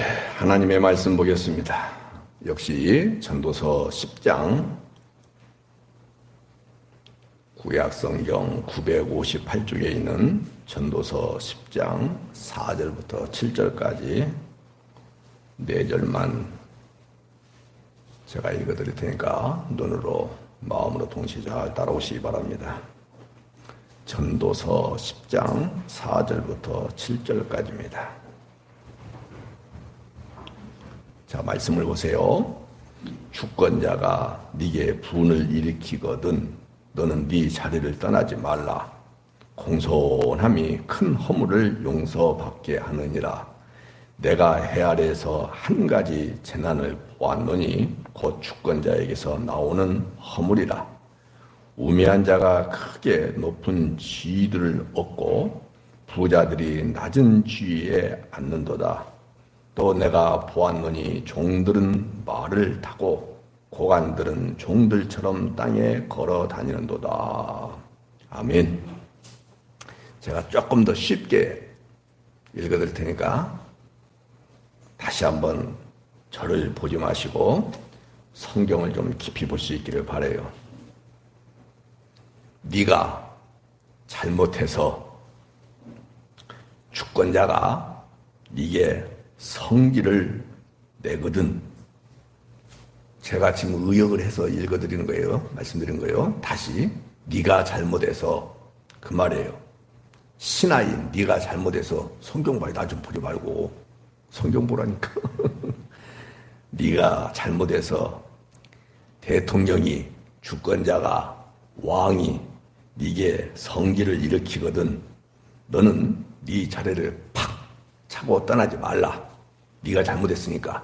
하나님의 말씀 보겠습니다. 역시 전도서 10장 구약성경 958쪽에 있는 전도서 10장 4절부터 7절까지 4절만 제가 읽어드릴 테니까 눈으로 마음으로 동시에 잘 따라오시기 바랍니다. 전도서 10장 4절부터 7절까지입니다. 자, 말씀을 보세요. 주권자가 네게 분을 일으키거든 너는 네 자리를 떠나지 말라. 공손함이 큰 허물을 용서받게 하느니라. 내가 해 아래에서 한 가지 재난을 보았노니 곧 주권자에게서 나오는 허물이라. 우매한 자가 크게 높은 지위들을 얻고 부자들이 낮은 지위에 앉는도다. 또 내가 보았노니 종들은 말을 타고 고관들은 종들처럼 땅에 걸어 다니는도다. 아멘. 제가 조금 더 쉽게 읽어드릴 테니까 다시 한번 저를 보지 마시고 성경을 좀 깊이 볼 수 있기를 바라요. 네가 잘못해서 주권자가 네게 성질을 내거든. 제가 지금 의역을 해서 읽어드리는 거예요. 말씀드리는 거예요. 다시 네가 잘못해서 그 말이에요. 신하인 네가 잘못해서 성경 봐요. 나 좀 보지 말고 성경 보라니까. 네가 잘못해서 대통령이 주권자가 왕이 네게 성질을 일으키거든 너는 네 자리를 팍 차고 떠나지 말라. 네가 잘못했으니까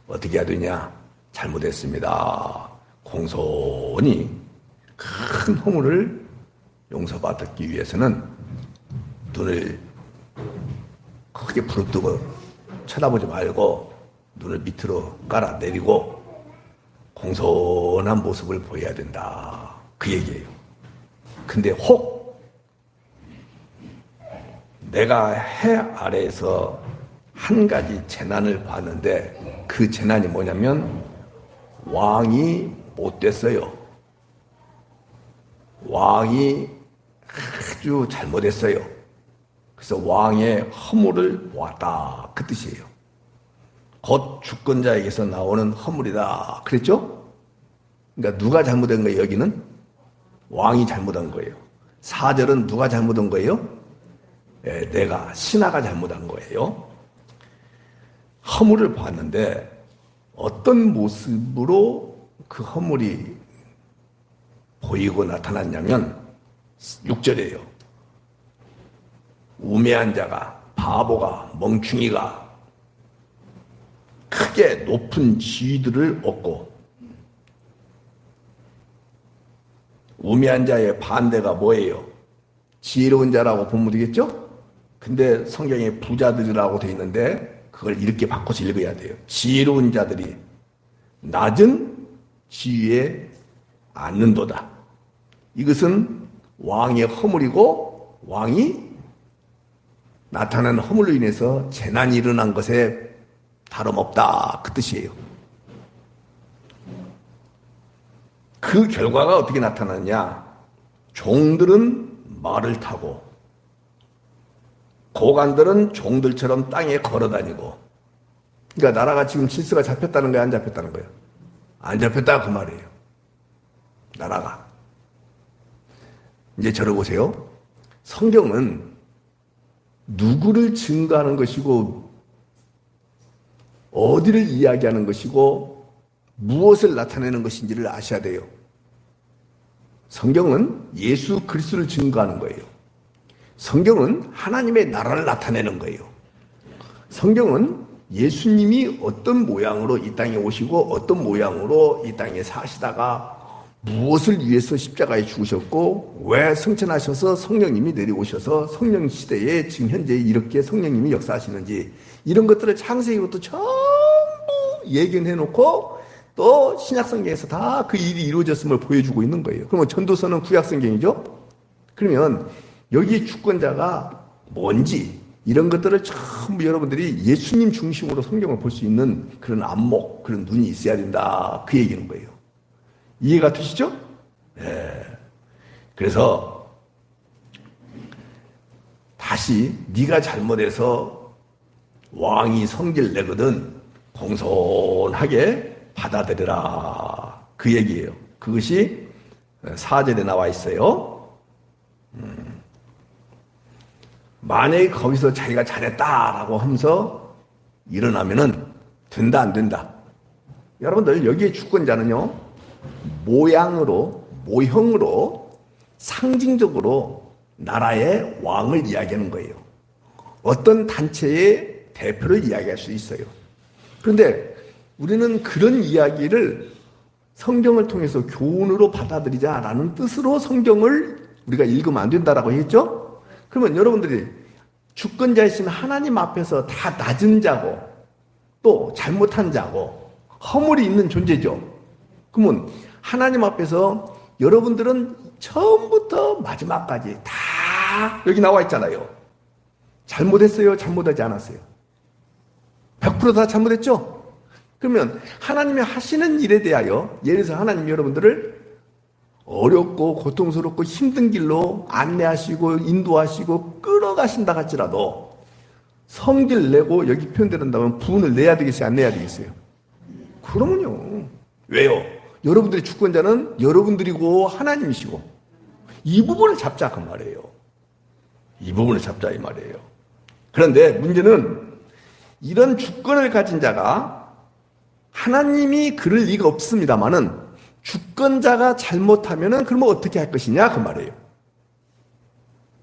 어떻게 해야 되냐? 잘못했습니다. 공손히 큰 허물을 용서받기 위해서는 눈을 크게 부릅뜨고 쳐다보지 말고 눈을 밑으로 깔아내리고 공손한 모습을 보여야 된다. 그 얘기예요. 근데 혹 내가 해 아래에서 한 가지 재난을 봤는데 그 재난이 뭐냐면 왕이 못 됐어요. 왕이 아주 잘못했어요. 그래서 왕의 허물을 보았다. 그 뜻이에요. 곧 주권자에게서 나오는 허물이다. 그랬죠? 그러니까 누가 잘못한 거예요? 여기는 왕이 잘못한 거예요. 4절은 누가 잘못한 거예요? 내가 신하가 잘못한 거예요. 허물을 봤는데 어떤 모습으로 그 허물이 보이고 나타났냐면 6절이에요. 우매한 자가, 바보가, 멍충이가 크게 높은 지위들을 얻고, 우매한 자의 반대가 뭐예요? 지혜로운 자라고 보면 되겠죠? 근데 성경에 부자들이라고 되어 있는데 그걸 이렇게 바꿔서 읽어야 돼요. 지혜로운 자들이 낮은 지위에 앉는도다. 이것은 왕의 허물이고 왕이 나타난 허물로 인해서 재난이 일어난 것에 다름없다. 그 뜻이에요. 그 결과가 어떻게 나타났냐? 종들은 말을 타고 고관들은 종들처럼 땅에 걸어다니고. 그러니까 나라가 지금 질서가 잡혔다는 거예요? 안 잡혔다는 거예요? 안 잡혔다 그 말이에요. 나라가. 이제 저를 보세요. 성경은 누구를 증거하는 것이고 어디를 이야기하는 것이고 무엇을 나타내는 것인지를 아셔야 돼요. 성경은 예수 그리스도를 증거하는 거예요. 성경은 하나님의 나라를 나타내는 거예요. 성경은 예수님이 어떤 모양으로 이 땅에 오시고 어떤 모양으로 이 땅에 사시다가 무엇을 위해서 십자가에 죽으셨고 왜 승천하셔서 성령님이 내려오셔서 성령 시대에 지금 현재 이렇게 성령님이 역사하시는지 이런 것들을 창세기부터 전부 예견해놓고 또 신약성경에서 다 그 일이 이루어졌음을 보여주고 있는 거예요. 그러면 전도서는 구약성경이죠? 그러면 여기에 주권자가 뭔지 이런 것들을 전부 여러분들이 예수님 중심으로 성경을 볼 수 있는 그런 안목, 그런 눈이 있어야 된다. 그 얘기는 거예요. 이해가 되시죠? 네. 그래서 다시 네가 잘못해서 왕이 성질 내거든 공손하게 받아들여라. 그 얘기예요. 그것이 4절에 나와 있어요. 만약에 거기서 자기가 잘했다라고 하면서 일어나면은 된다 안 된다. 여러분들 여기에 주권자는요 모형으로 상징적으로 나라의 왕을 이야기하는 거예요. 어떤 단체의 대표를 이야기할 수 있어요. 그런데 우리는 그런 이야기를 성경을 통해서 교훈으로 받아들이자라는 뜻으로 성경을 우리가 읽으면 안 된다라고 했죠? 그러면 여러분들이 주권자이신 하나님 앞에서 다 낮은 자고 또 잘못한 자고 허물이 있는 존재죠. 그러면 하나님 앞에서 여러분들은 처음부터 마지막까지 다 여기 나와 있잖아요. 잘못했어요? 잘못하지 않았어요? 100% 다 잘못했죠? 그러면 하나님이 하시는 일에 대하여 예를 들어서 하나님이 여러분들을 어렵고 고통스럽고 힘든 길로 안내하시고 인도하시고 끌어가신다 할지라도 성질 내고 여기 표현된다면 분을 내야 되겠어요? 안 내야 되겠어요? 그러면요. 왜요? 여러분들의 주권자는 여러분들이고 하나님이시고 이 부분을 잡자 그 말이에요. 이 부분을 잡자 이 말이에요. 그런데 문제는 이런 주권을 가진 자가 하나님이 그럴 리가 없습니다만은 주권자가 잘못하면은 그러면 어떻게 할 것이냐 그 말이에요.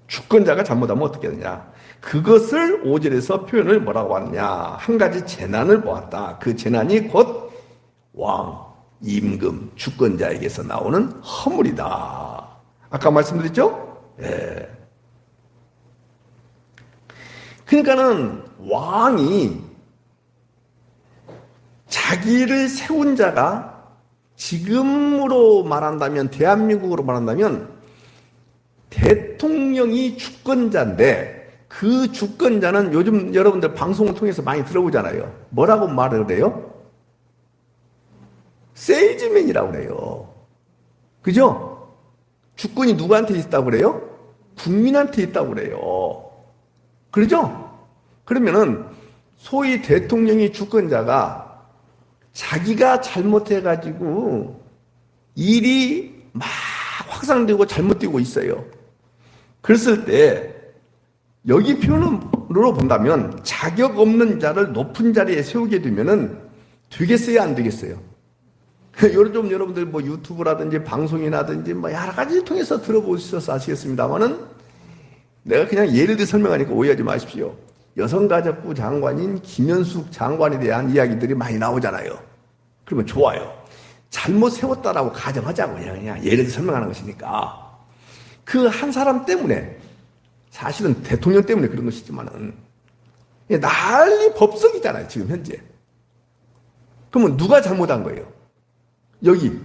주권자가 잘못하면 어떻게 되냐. 그것을 5절에서 표현을 뭐라고 하느냐. 한 가지 재난을 보았다. 그 재난이 곧 왕, 임금, 주권자에게서 나오는 허물이다. 아까 말씀드렸죠? 예. 그러니까는 왕이 자기를 세운 자가 지금으로 말한다면 대한민국으로 말한다면 대통령이 주권자인데 그 주권자는 요즘 여러분들 방송을 통해서 많이 들어보잖아요. 뭐라고 말을 해요? 세일즈맨이라고 그래요. 그죠? 주권이 누구한테 있다고 그래요? 국민한테 있다고 그래요. 그러죠? 그러면은 소위 대통령이 주권자가 자기가 잘못해가지고 일이 막 확산되고 잘못되고 있어요. 그랬을 때 여기 표현으로 본다면 자격 없는 자를 높은 자리에 세우게 되면은 되겠어요? 안 되겠어요? 요즘 여러분들 뭐 유튜브라든지 방송이라든지 뭐 여러 가지 통해서 들어보셔서 아시겠습니다만은 내가 그냥 예를 들어 설명하니까 오해하지 마십시오. 여성가족부 장관인 김현숙 장관에 대한 이야기들이 많이 나오잖아요. 그러면 좋아요. 잘못 세웠다라고 가정하자고 그냥 예를 들어 설명하는 것이니까 그 한 사람 때문에 사실은 대통령 때문에 그런 것이지만은 난리 법석이잖아요 지금 현재. 그러면 누가 잘못한 거예요? 여기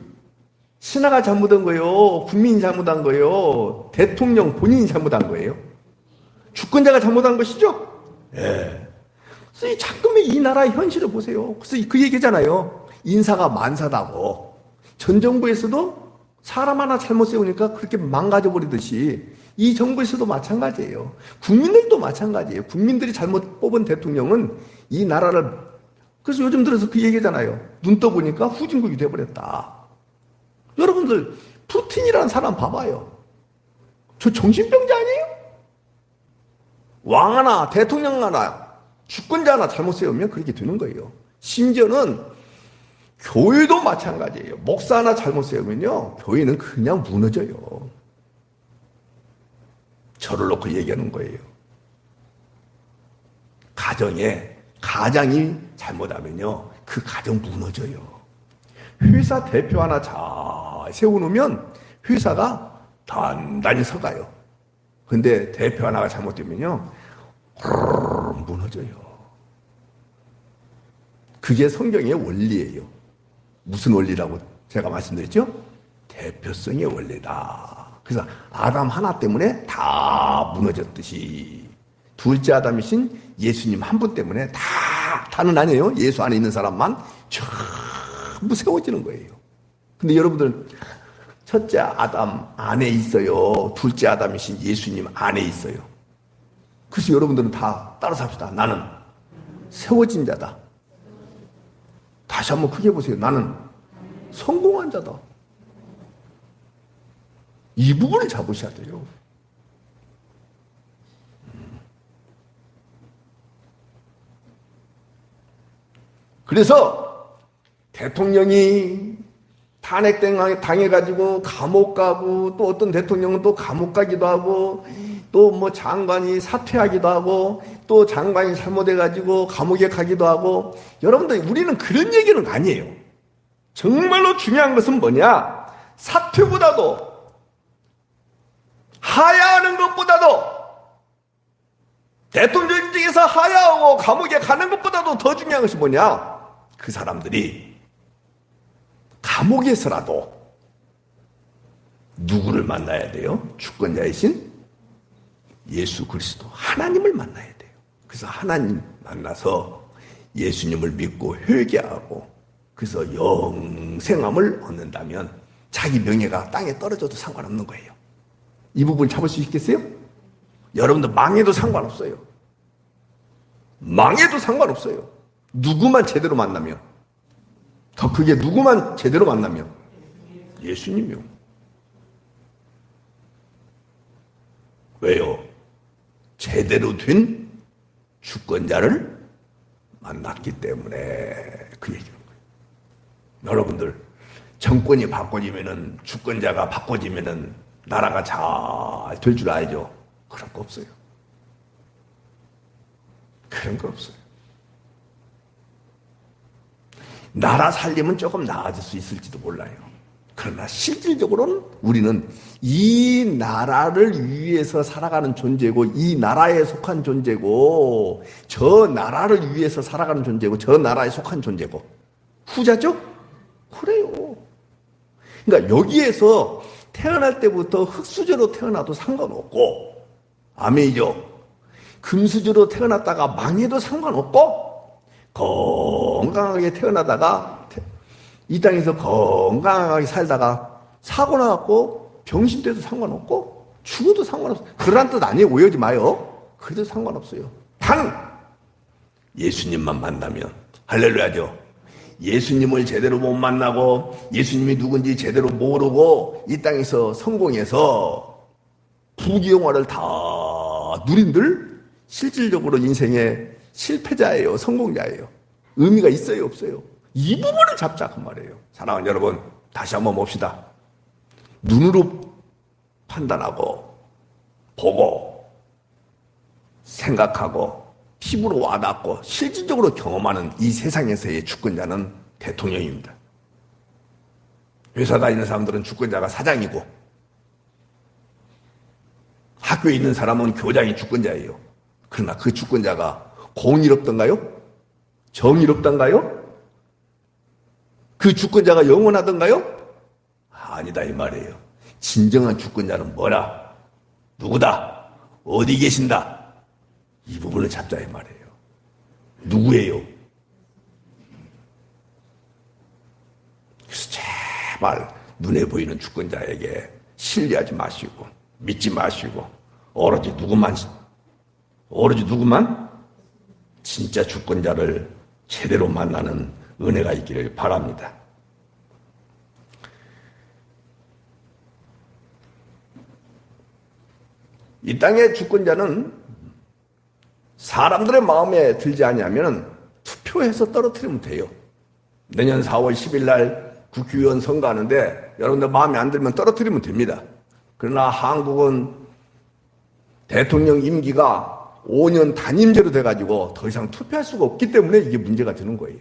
신하가 잘못한 거예요? 국민이 잘못한 거예요? 대통령 본인이 잘못한 거예요? 주권자가 잘못한 것이죠? 예. 그래서 자꾸만 이 나라의 현실을 보세요. 그래서 그 얘기잖아요. 인사가 만사다고. 전 정부에서도 사람 하나 잘못 세우니까 그렇게 망가져 버리듯이 이 정부에서도 마찬가지예요. 국민들도 마찬가지예요. 국민들이 잘못 뽑은 대통령은 이 나라를 그래서 요즘 들어서 그 얘기잖아요. 눈 떠보니까 후진국이 돼버렸다. 여러분들 푸틴이라는 사람 봐봐요. 저 정신병자 아니에요? 왕 하나, 대통령 하나, 주권자 하나 잘못 세우면 그렇게 되는 거예요. 심지어는 교회도 마찬가지예요. 목사 하나 잘못 세우면요, 교회는 그냥 무너져요. 저를 놓고 얘기하는 거예요. 가장이 잘못하면요, 그 가정 무너져요. 회사 대표 하나 잘 세워놓으면 회사가 단단히 서가요. 근데 대표 하나가 잘못되면요, 무너져요. 그게 성경의 원리예요. 무슨 원리라고 제가 말씀드렸죠? 대표성의 원리다. 그래서 아담 하나 때문에 다 무너졌듯이 둘째 아담이신 예수님 한 분 때문에 다는 아니에요. 예수 안에 있는 사람만 전부 세워지는 거예요. 근데 여러분들은 첫째 아담 안에 있어요. 둘째 아담이신 예수님 안에 있어요. 그래서 여러분들은 다 따라 삽시다. 나는 세워진 자다. 다시 한번 크게 보세요. 나는 성공한 자다. 이 부분을 잡으셔야 돼요. 그래서 대통령이 탄핵당해가지고 감옥 가고, 또 어떤 대통령은 또 감옥 가기도 하고, 또 뭐 장관이 사퇴하기도 하고, 또 장관이 잘못해가지고 감옥에 가기도 하고. 여러분들, 우리는 그런 얘기는 아니에요. 정말로 중요한 것은 뭐냐? 사퇴보다도, 하야하는 것보다도, 대통령직에서 하야하고 감옥에 가는 것보다도 더 중요한 것이 뭐냐? 그 사람들이 감옥에서라도 누구를 만나야 돼요? 주권자이신 예수 그리스도 하나님을 만나야 돼요. 그래서 하나님 만나서 예수님을 믿고 회개하고, 그래서 영생함을 얻는다면 자기 명예가 땅에 떨어져도 상관없는 거예요. 이 부분 잡을 수 있겠어요? 여러분들 망해도 상관없어요. 망해도 상관없어요. 누구만 제대로 만나면, 더 크게 누구만 제대로 만나면 예수님이요. 왜요? 제대로 된 주권자를 만났기 때문에 그 얘기는 거예요. 여러분들, 정권이 바꿔지면은, 주권자가 바꿔지면은 나라가 잘 될 줄 알죠? 그런 거 없어요. 그런 거 없어요. 나라 살림은 조금 나아질 수 있을지도 몰라요. 그러나 실질적으로는 우리는 이 나라를 위해서 살아가는 존재고, 이 나라에 속한 존재고, 저 나라를 위해서 살아가는 존재고, 저 나라에 속한 존재고. 후자죠? 그래요. 그러니까 여기에서 태어날 때부터 흙수저로 태어나도 상관없고, 아멘이죠. 금수저로 태어났다가 망해도 상관없고, 건강하게 태어나다가 이 땅에서 건강하게 살다가 사고 나갖고 병신돼도 상관없고, 죽어도 상관없어요. 그런 뜻 아니에요. 오해하지 마요. 그래도 상관없어요. 단 예수님만 만나면, 할렐루야죠. 예수님을 제대로 못 만나고 예수님이 누군지 제대로 모르고 이 땅에서 성공해서 부귀영화를 다 누린들 실질적으로 인생의 실패자예요, 성공자예요. 의미가 있어요, 없어요? 이 부분을 잡자 그 말이에요. 사랑하는 여러분, 다시 한번 봅시다. 눈으로 판단하고 보고 생각하고 피부로 와닿고 실질적으로 경험하는 이 세상에서의 주권자는 대통령입니다. 회사 다니는 사람들은 주권자가 사장이고, 학교에 있는 사람은 교장이 주권자예요. 그러나 그 주권자가 공의롭던가요? 정의롭던가요? 그 주권자가 영원하던가요? 아니다 이 말이에요. 진정한 주권자는 뭐라? 누구다? 어디 계신다? 이 부분을 잡자 이 말이에요. 누구예요? 그래서 제발 눈에 보이는 주권자에게 신뢰하지 마시고 믿지 마시고 오로지 누구만 진짜 주권자를 제대로 만나는 은혜가 있기를 바랍니다. 이 땅의 주권자는 사람들의 마음에 들지 않으면 투표해서 떨어뜨리면 돼요. 내년 4월 10일 날 국회의원 선거하는데 여러분들 마음에 안 들면 떨어뜨리면 됩니다. 그러나 한국은 대통령 임기가 5년 단임제로 돼가지고 더 이상 투표할 수가 없기 때문에 이게 문제가 되는 거예요.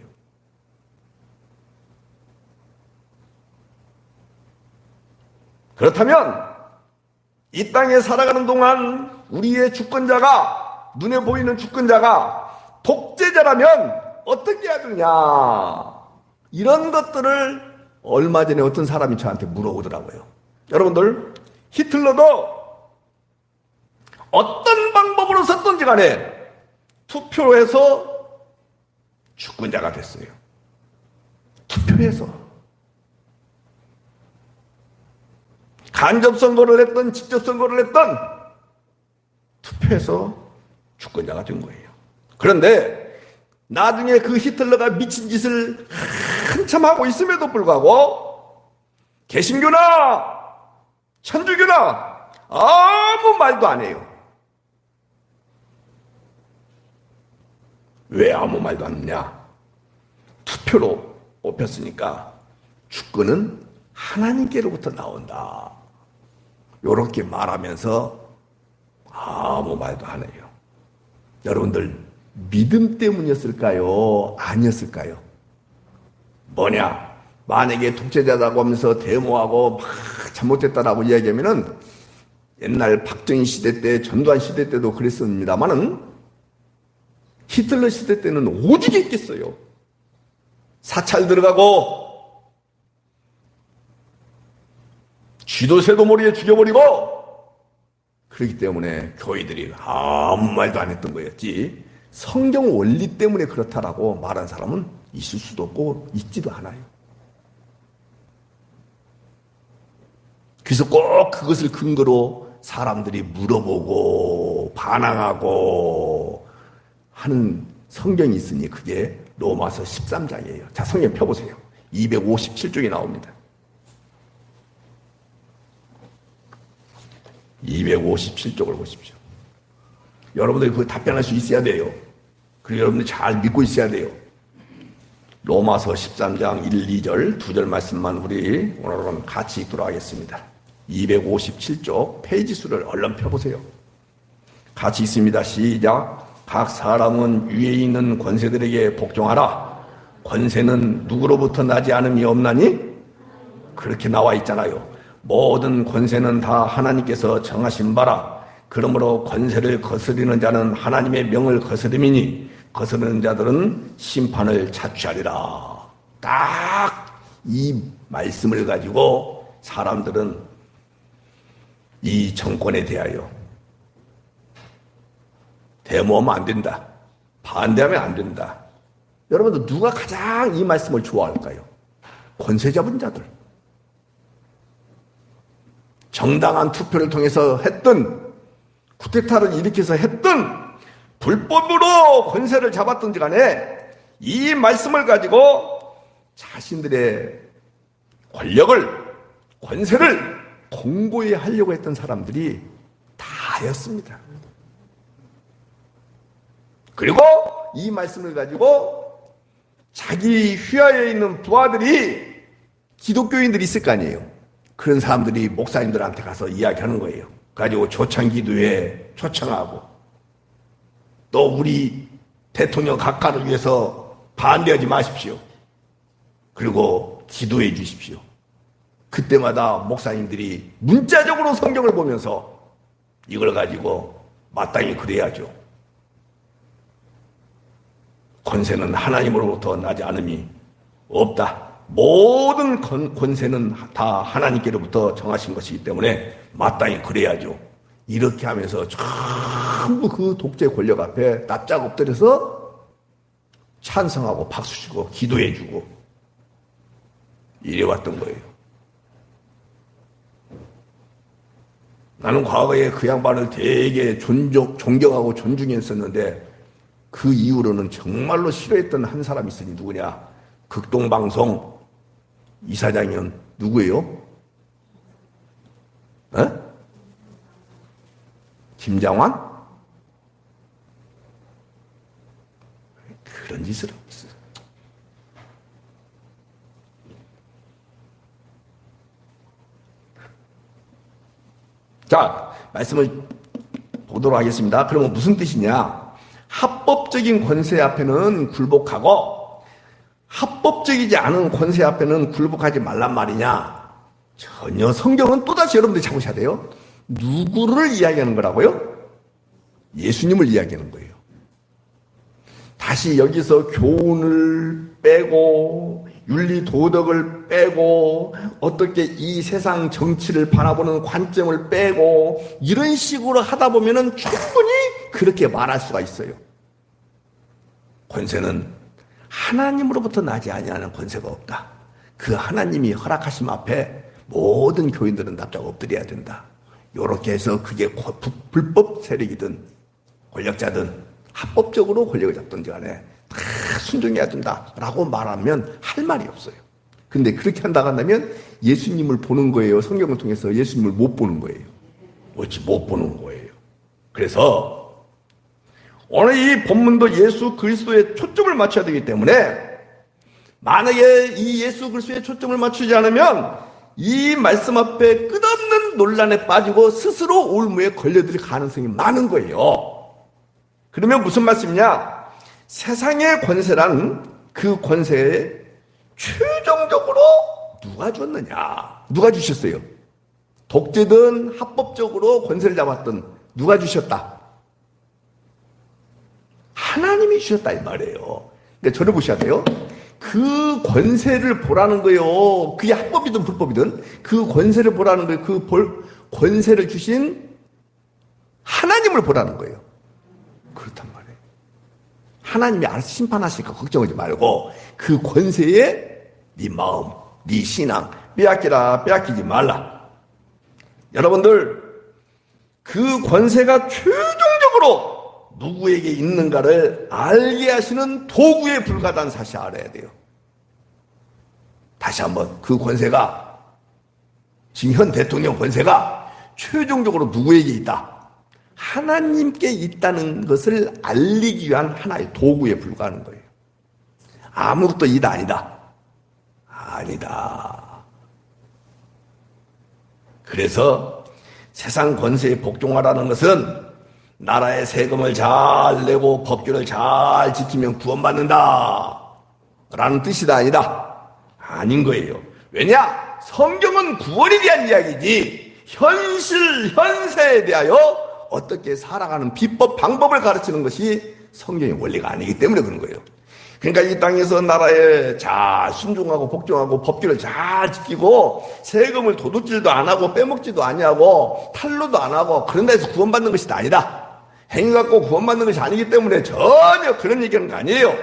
그렇다면 이 땅에 살아가는 동안 우리의 주권자가, 눈에 보이는 주권자가 독재자라면 어떻게 해야 되냐, 이런 것들을 얼마 전에 어떤 사람이 저한테 물어보더라고요. 여러분들, 히틀러도 어떤 방법으로 썼든지 간에 투표해서 주권자가 됐어요. 투표해서. 간접선거를 했던 직접선거를 했던 투표해서 주권자가 된 거예요. 그런데 나중에 그 히틀러가 미친 짓을 한참 하고 있음에도 불구하고 개신교나 천주교나 아무 말도 안 해요. 왜 아무 말도 안 하냐? 투표로 뽑혔으니까 주권은 하나님께로부터 나온다. 이렇게 말하면서 아무 말도 안 해요. 여러분들 믿음 때문이었을까요? 아니었을까요? 뭐냐? 만약에 독재자라고 하면서 데모하고 막 잘못됐다라고 이야기하면은 옛날 박정희 시대 때, 전두환 시대 때도 그랬습니다만은 히틀러 시대 때는 오죽 했겠어요. 사찰 들어가고 쥐도 새도 모르게 죽여버리고 그렇기 때문에 교회들이 아무 말도 안 했던 거였지 성경 원리 때문에 그렇다라고 말한 사람은 있을 수도 없고 있지도 않아요. 그래서 꼭 그것을 근거로 사람들이 물어보고 반항하고 하는 성경이 있으니 그게 로마서 13장이에요. 자, 성경 펴보세요. 257쪽이 나옵니다. 257쪽을 보십시오. 여러분들이 그 답변할 수 있어야 돼요. 그리고 여러분들 잘 믿고 있어야 돼요. 로마서 13장 1, 2절, 2절 말씀만 우리 오늘은 같이 읽도록 하겠습니다. 257쪽 페이지 수를 얼른 펴보세요. 같이 있습니다. 시작. 각 사람은 위에 있는 권세들에게 복종하라. 권세는 누구로부터 나지 않음이 없나니? 그렇게 나와 있잖아요. 모든 권세는 다 하나님께서 정하신 바라. 그러므로 권세를 거스리는 자는 하나님의 명을 거스름이니 거스르는 자들은 심판을 자취하리라. 딱 이 말씀을 가지고 사람들은 이 정권에 대하여 데모하면 안 된다. 반대하면 안 된다. 여러분들 누가 가장 이 말씀을 좋아할까요? 권세 잡은 자들. 정당한 투표를 통해서 했든 쿠데타를 일으켜서 했든 불법으로 권세를 잡았든지 간에 이 말씀을 가지고 자신들의 권력을 권세를 공고히 하려고 했던 사람들이 다였습니다. 그리고 이 말씀을 가지고 자기 휘하에 있는 부하들이 기독교인들이 있을 거 아니에요. 그런 사람들이 목사님들한테 가서 이야기하는 거예요. 가지고 초청기도에 초청하고 또 우리 대통령 각하를 위해서 반대하지 마십시오. 그리고 기도해 주십시오. 그때마다 목사님들이 문자적으로 성경을 보면서 이걸 가지고 마땅히 그래야죠. 권세는 하나님으로부터 나지 않음이 없다. 모든 권세는 다 하나님께로부터 정하신 것이기 때문에 마땅히 그래야죠. 이렇게 하면서 전부 그 독재 권력 앞에 납작 엎드려서 찬성하고 박수치고 기도해주고 이래왔던 거예요. 나는 과거에 그 양반을 되게 존경하고 존중했었는데 그 이후로는 정말로 싫어했던 한 사람이 있으니 누구냐? 극동방송 이사장이면 누구예요? 김장환? 그런 짓을 하고 있어요. 자, 말씀을 보도록 하겠습니다. 그러면 무슨 뜻이냐? 합법적인 권세 앞에는 굴복하고 합법적이지 않은 권세 앞에는 굴복하지 말란 말이냐? 전혀. 성경은 또다시 여러분들이 잡으셔야 돼요. 누구를 이야기하는 거라고요? 예수님을 이야기하는 거예요. 다시 여기서 교훈을 빼고 윤리 도덕을 빼고 어떻게 이 세상 정치를 바라보는 관점을 빼고 이런 식으로 하다 보면은 충분히 그렇게 말할 수가 있어요. 권세는 하나님으로부터 나지 아니하는 권세가 없다. 그 하나님이 허락하심 앞에 모든 교인들은 납작 엎드려야 된다. 요렇게 해서 그게 불법 세력이든 권력자든 합법적으로 권력을 잡든지 간에 다 순종해야 된다라고 말하면 할 말이 없어요. 근데 그렇게 한다고 한다면 예수님을 보는 거예요. 성경을 통해서 예수님을 못 보는 거예요. 어찌 못 보는 거예요. 그래서 오늘 이 본문도 예수 그리스도에 초점을 맞춰야 되기 때문에 만약에 이 예수 그리스도에 초점을 맞추지 않으면 이 말씀 앞에 끝없는 논란에 빠지고 스스로 올무에 걸려들 가능성이 많은 거예요. 그러면 무슨 말씀이냐? 세상의 권세란 그 권세에 최종적으로 누가 줬느냐? 누가 주셨어요? 독재든 합법적으로 권세를 잡았든 누가 주셨다? 하나님이 주셨다 이 말이에요. 그러니까 저를 보셔야 돼요. 그 권세를 보라는 거예요. 그게 합법이든 불법이든 그 권세를 보라는 거예요. 그 권세를 주신 하나님을 보라는 거예요. 그렇단 말이에요. 하나님이 알아서 심판하시니까 걱정하지 말고 그 권세에 네 마음, 네 신앙 빼앗기지 말라. 여러분들 그 권세가 최종적으로 누구에게 있는가를 알게 하시는 도구에 불과하다는 사실을 알아야 돼요. 다시 한번 그 권세가 지금 현 대통령 권세가 최종적으로 누구에게 있다? 하나님께 있다는 것을 알리기 위한 하나의 도구에 불과하는 거예요. 아무것도 이다 아니다. 아니다. 그래서 세상 권세에 복종하라는 것은 나라의 세금을 잘 내고 법규를 잘 지키면 구원받는다 라는 뜻이 아니다. 아닌 거예요. 왜냐? 성경은 구원에 대한 이야기지 현세에 대하여 어떻게 살아가는 비법 방법을 가르치는 것이 성경의 원리가 아니기 때문에 그런 거예요. 그러니까 이 땅에서 나라에 잘 순종하고 복종하고 법규를 잘 지키고 세금을 도둑질도 안 하고 빼먹지도 아니하고 탈루도 안 하고 그런 데서 구원받는 것이 아니다. 행위 갖고 구원받는 것이 아니기 때문에 전혀 그런 얘기하는 거 아니에요.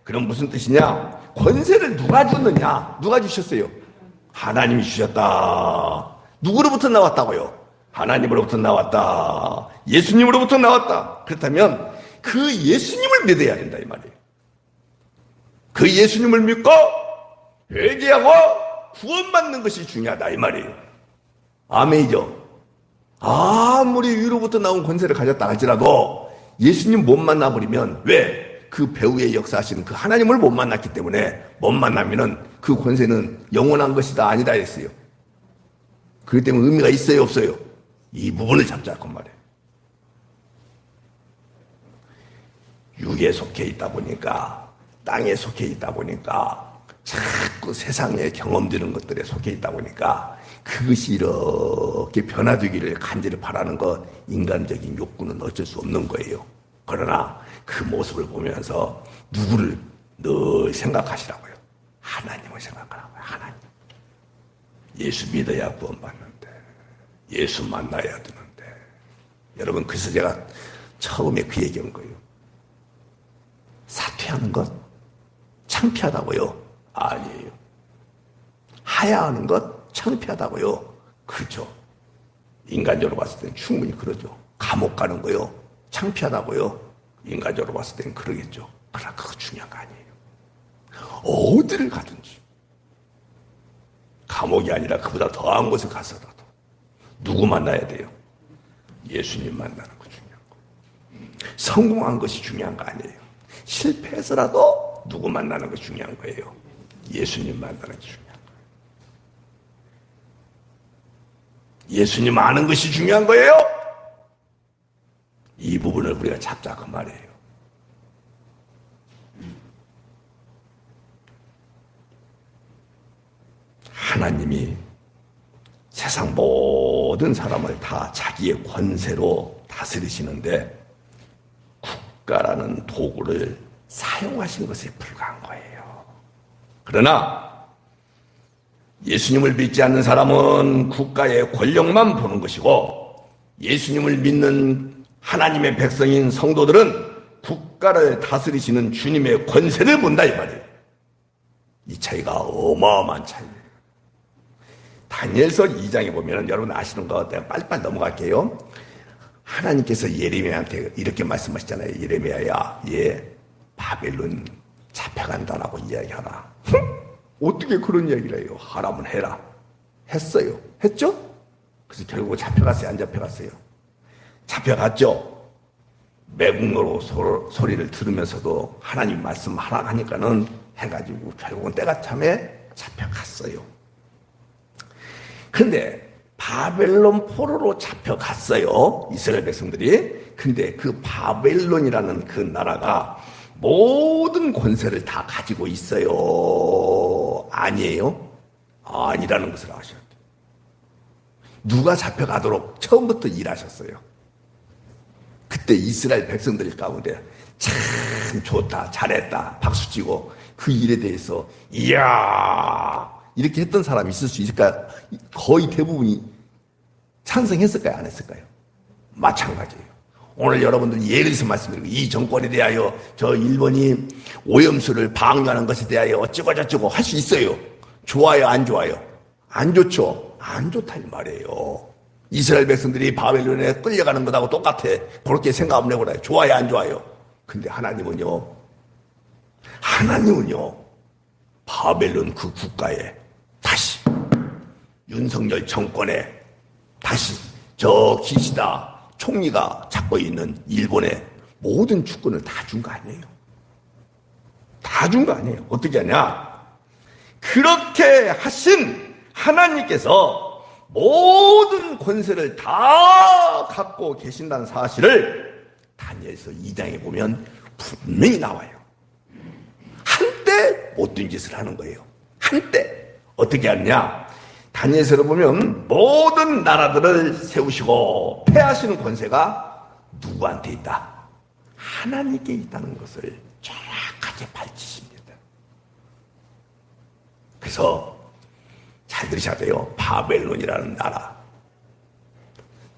그럼 무슨 뜻이냐? 권세를 누가 줬느냐? 누가 주셨어요? 하나님이 주셨다. 누구로부터 나왔다고요? 하나님으로부터 나왔다. 예수님으로부터 나왔다. 그렇다면 그 예수님을 믿어야 된다 이 말이에요. 그 예수님을 믿고 회개하고 구원받는 것이 중요하다 이 말이에요. 아멘이죠. 아무리 위로부터 나온 권세를 가졌다 할지라도 예수님 못 만나버리면 왜? 그 배후에 역사하시는 그 하나님을 못 만났기 때문에 못 만나면은 그 권세는 영원한 것이다 아니다 했어요. 그렇기 때문에 의미가 있어요 없어요? 이 부분을 잡자 그 말이에요. 육에 속해 있다 보니까 땅에 속해 있다 보니까 자꾸 세상에 경험되는 것들에 속해 있다 보니까 그것이 이렇게 변화되기를 간절히 바라는 것 인간적인 욕구는 어쩔 수 없는 거예요. 그러나 그 모습을 보면서 누구를 늘 생각하시라고요. 하나님을 생각하라고요. 하나님. 예수 믿어야 구원받는데 예수 만나야 되는데 여러분 그래서 제가 처음에 그 얘기한 거예요. 사퇴하는 것 창피하다고요? 아니에요. 하야하는 것 창피하다고요? 그렇죠. 인간적으로 봤을 때는 충분히 그러죠. 감옥 가는 거요? 창피하다고요? 인간적으로 봤을 때는 그러겠죠. 그러나 그거 중요한 거 아니에요. 어디를 가든지 감옥이 아니라 그보다 더한 곳에 가서라도 누구 만나야 돼요? 예수님 만나는 거 중요한 거. 성공한 것이 중요한 거 아니에요. 실패해서라도 누구 만나는 거 중요한 거예요. 예수님 만나는 게 중요한 거예요. 예수님 아는 것이 중요한 거예요. 이 부분을 우리가 잡자 그 말이에요. 하나님이 세상 모든 사람을 다 자기의 권세로 다스리시는데 국가라는 도구를 사용하신 것에 불과한 거예요. 그러나 예수님을 믿지 않는 사람은 국가의 권력만 보는 것이고, 예수님을 믿는 하나님의 백성인 성도들은 국가를 다스리시는 주님의 권세를 본다 이 말이에요. 이 차이가 어마어마한 차이예요. 다니엘서 2장에 보면 여러분 아시는 거 내가 빨리빨리 넘어갈게요. 하나님께서 예레미야한테 이렇게 말씀하시잖아요. 예레미야야, 바벨론 잡혀간다라고 이야기하라. 어떻게 그런 이야기를 해요? 하라면 해라. 했어요. 했죠? 그래서 결국 잡혀갔어요? 안 잡혀갔어요? 잡혀갔죠? 매국노로 소리를 들으면서도 하나님 말씀 하라 하니까는 해가지고 결국은 때가 참에 잡혀갔어요. 근데 바벨론 포로로 잡혀갔어요. 이스라엘 백성들이. 근데 그 바벨론이라는 그 나라가 모든 권세를 다 가지고 있어요. 아니에요? 아니라는 것을 아셔야 돼요. 누가 잡혀가도록 처음부터 일하셨어요. 그때 이스라엘 백성들 가운데 참 좋다, 잘했다, 박수치고 그 일에 대해서 이야 이렇게 했던 사람이 있을 수 있을까요? 거의 대부분이 찬성했을까요? 안 했을까요? 마찬가지예요. 오늘 여러분들 예를 들어서 말씀드리고, 이 정권에 대하여 저 일본이 오염수를 방류하는 것에 대하여 어쩌고 저쩌고 할 수 있어요. 좋아요, 안 좋아요? 안 좋죠. 안 좋다 이 말이에요. 이스라엘 백성들이 바벨론에 끌려가는 것하고 똑같아. 그렇게 생각하면 해보라요. 좋아요, 안 좋아요? 근데 하나님은요, 바벨론 그 국가에 다시 윤석열 정권에 다시 저 기시다 총리가 잡고 있는 일본의 모든 주권을 다 준 거 아니에요. 다 준 거 아니에요. 어떻게 하냐? 그렇게 하신 하나님께서 모든 권세를 다 갖고 계신다는 사실을 다니엘서 2장에 보면 분명히 나와요. 한때 못된 짓을 하는 거예요. 한때 어떻게 하느냐? 다니엘서를 보면 모든 나라들을 세우시고 패하시는 권세가 누구한테 있다? 하나님께 있다는 것을 정확하게 밝히십니다. 그래서 잘 들으셔야 돼요. 바벨론이라는 나라.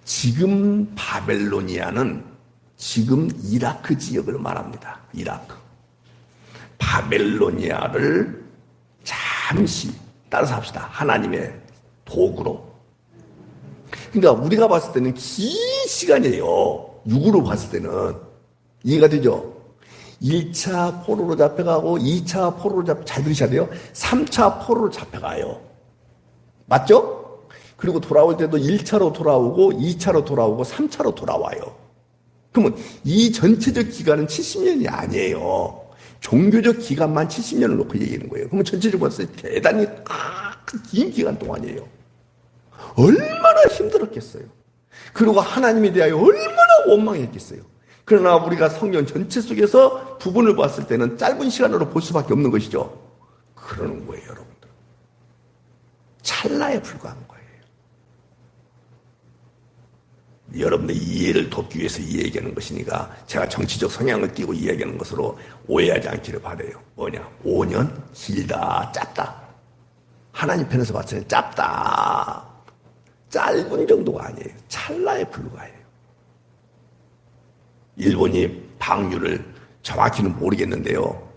지금 바벨로니아는 지금 이라크 지역을 말합니다. 이라크. 바벨로니아를 잠시 따라서 합시다. 하나님의 도구로. 그러니까 우리가 봤을 때는 긴 시간이에요. 육으로 봤을 때는. 이해가 되죠? 1차 포로로 잡혀가고 2차 포로로 잘 들으셔야 돼요. 3차 포로로 잡혀가요. 맞죠? 그리고 돌아올 때도 1차로 돌아오고 2차로 돌아오고 3차로 돌아와요. 그러면 이 전체적 기간은 70년이 아니에요. 종교적 기간만 70년을 놓고 얘기하는 거예요. 그러면 전체적으로 봤을 때 대단히 긴 기간 동안이에요. 얼마나 힘들었겠어요. 그리고 하나님에 대하여 얼마나 원망했겠어요. 그러나 우리가 성경 전체 속에서 부분을 봤을 때는 짧은 시간으로 볼 수밖에 없는 것이죠. 그러는 거예요, 여러분들. 찰나에 불과한 거예요. 여러분들 이해를 돕기 위해서 이 얘기하는 것이니까 제가 정치적 성향을 띠고 이야기하는 것으로 오해하지 않기를 바라요. 뭐냐? 5년 길다, 짧다. 하나님 편에서 봤을 때 짧다. 짧은 정도가 아니에요. 찰나에 불과해요. 일본이 방류를 정확히는 모르겠는데요.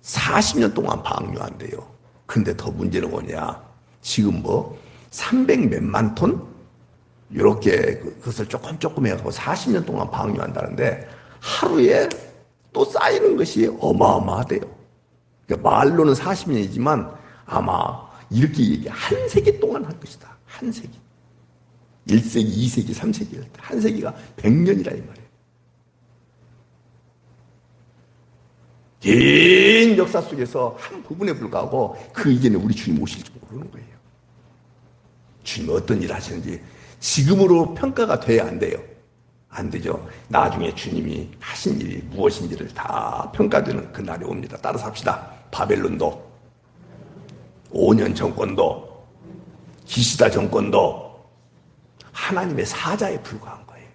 40년 동안 방류한대요. 근데 더 문제는 뭐냐? 지금 300 몇만 톤? 이렇게 그것을 조금 해가지고 40년 동안 방류한다는데 하루에 또 쌓이는 것이 어마어마하대요. 그러니까 말로는 40년이지만 아마 이렇게 얘기 한 세기 동안 할 것이다. 한 세기. 1세기, 2세기, 3세기. 한 세기가 100년이라 이 말이에요. 긴 역사 속에서 한 부분에 불과하고 그 이전에 우리 주님 오실지 모르는 거예요. 주님이 어떤 일을 하시는지 지금으로 평가가 돼야 안 돼요. 안 되죠. 나중에 주님이 하신 일이 무엇인지를 다 평가되는 그 날이 옵니다. 따라서 합시다. 바벨론도 5년 정권도 기시다 정권도 하나님의 사자에 불과한 거예요.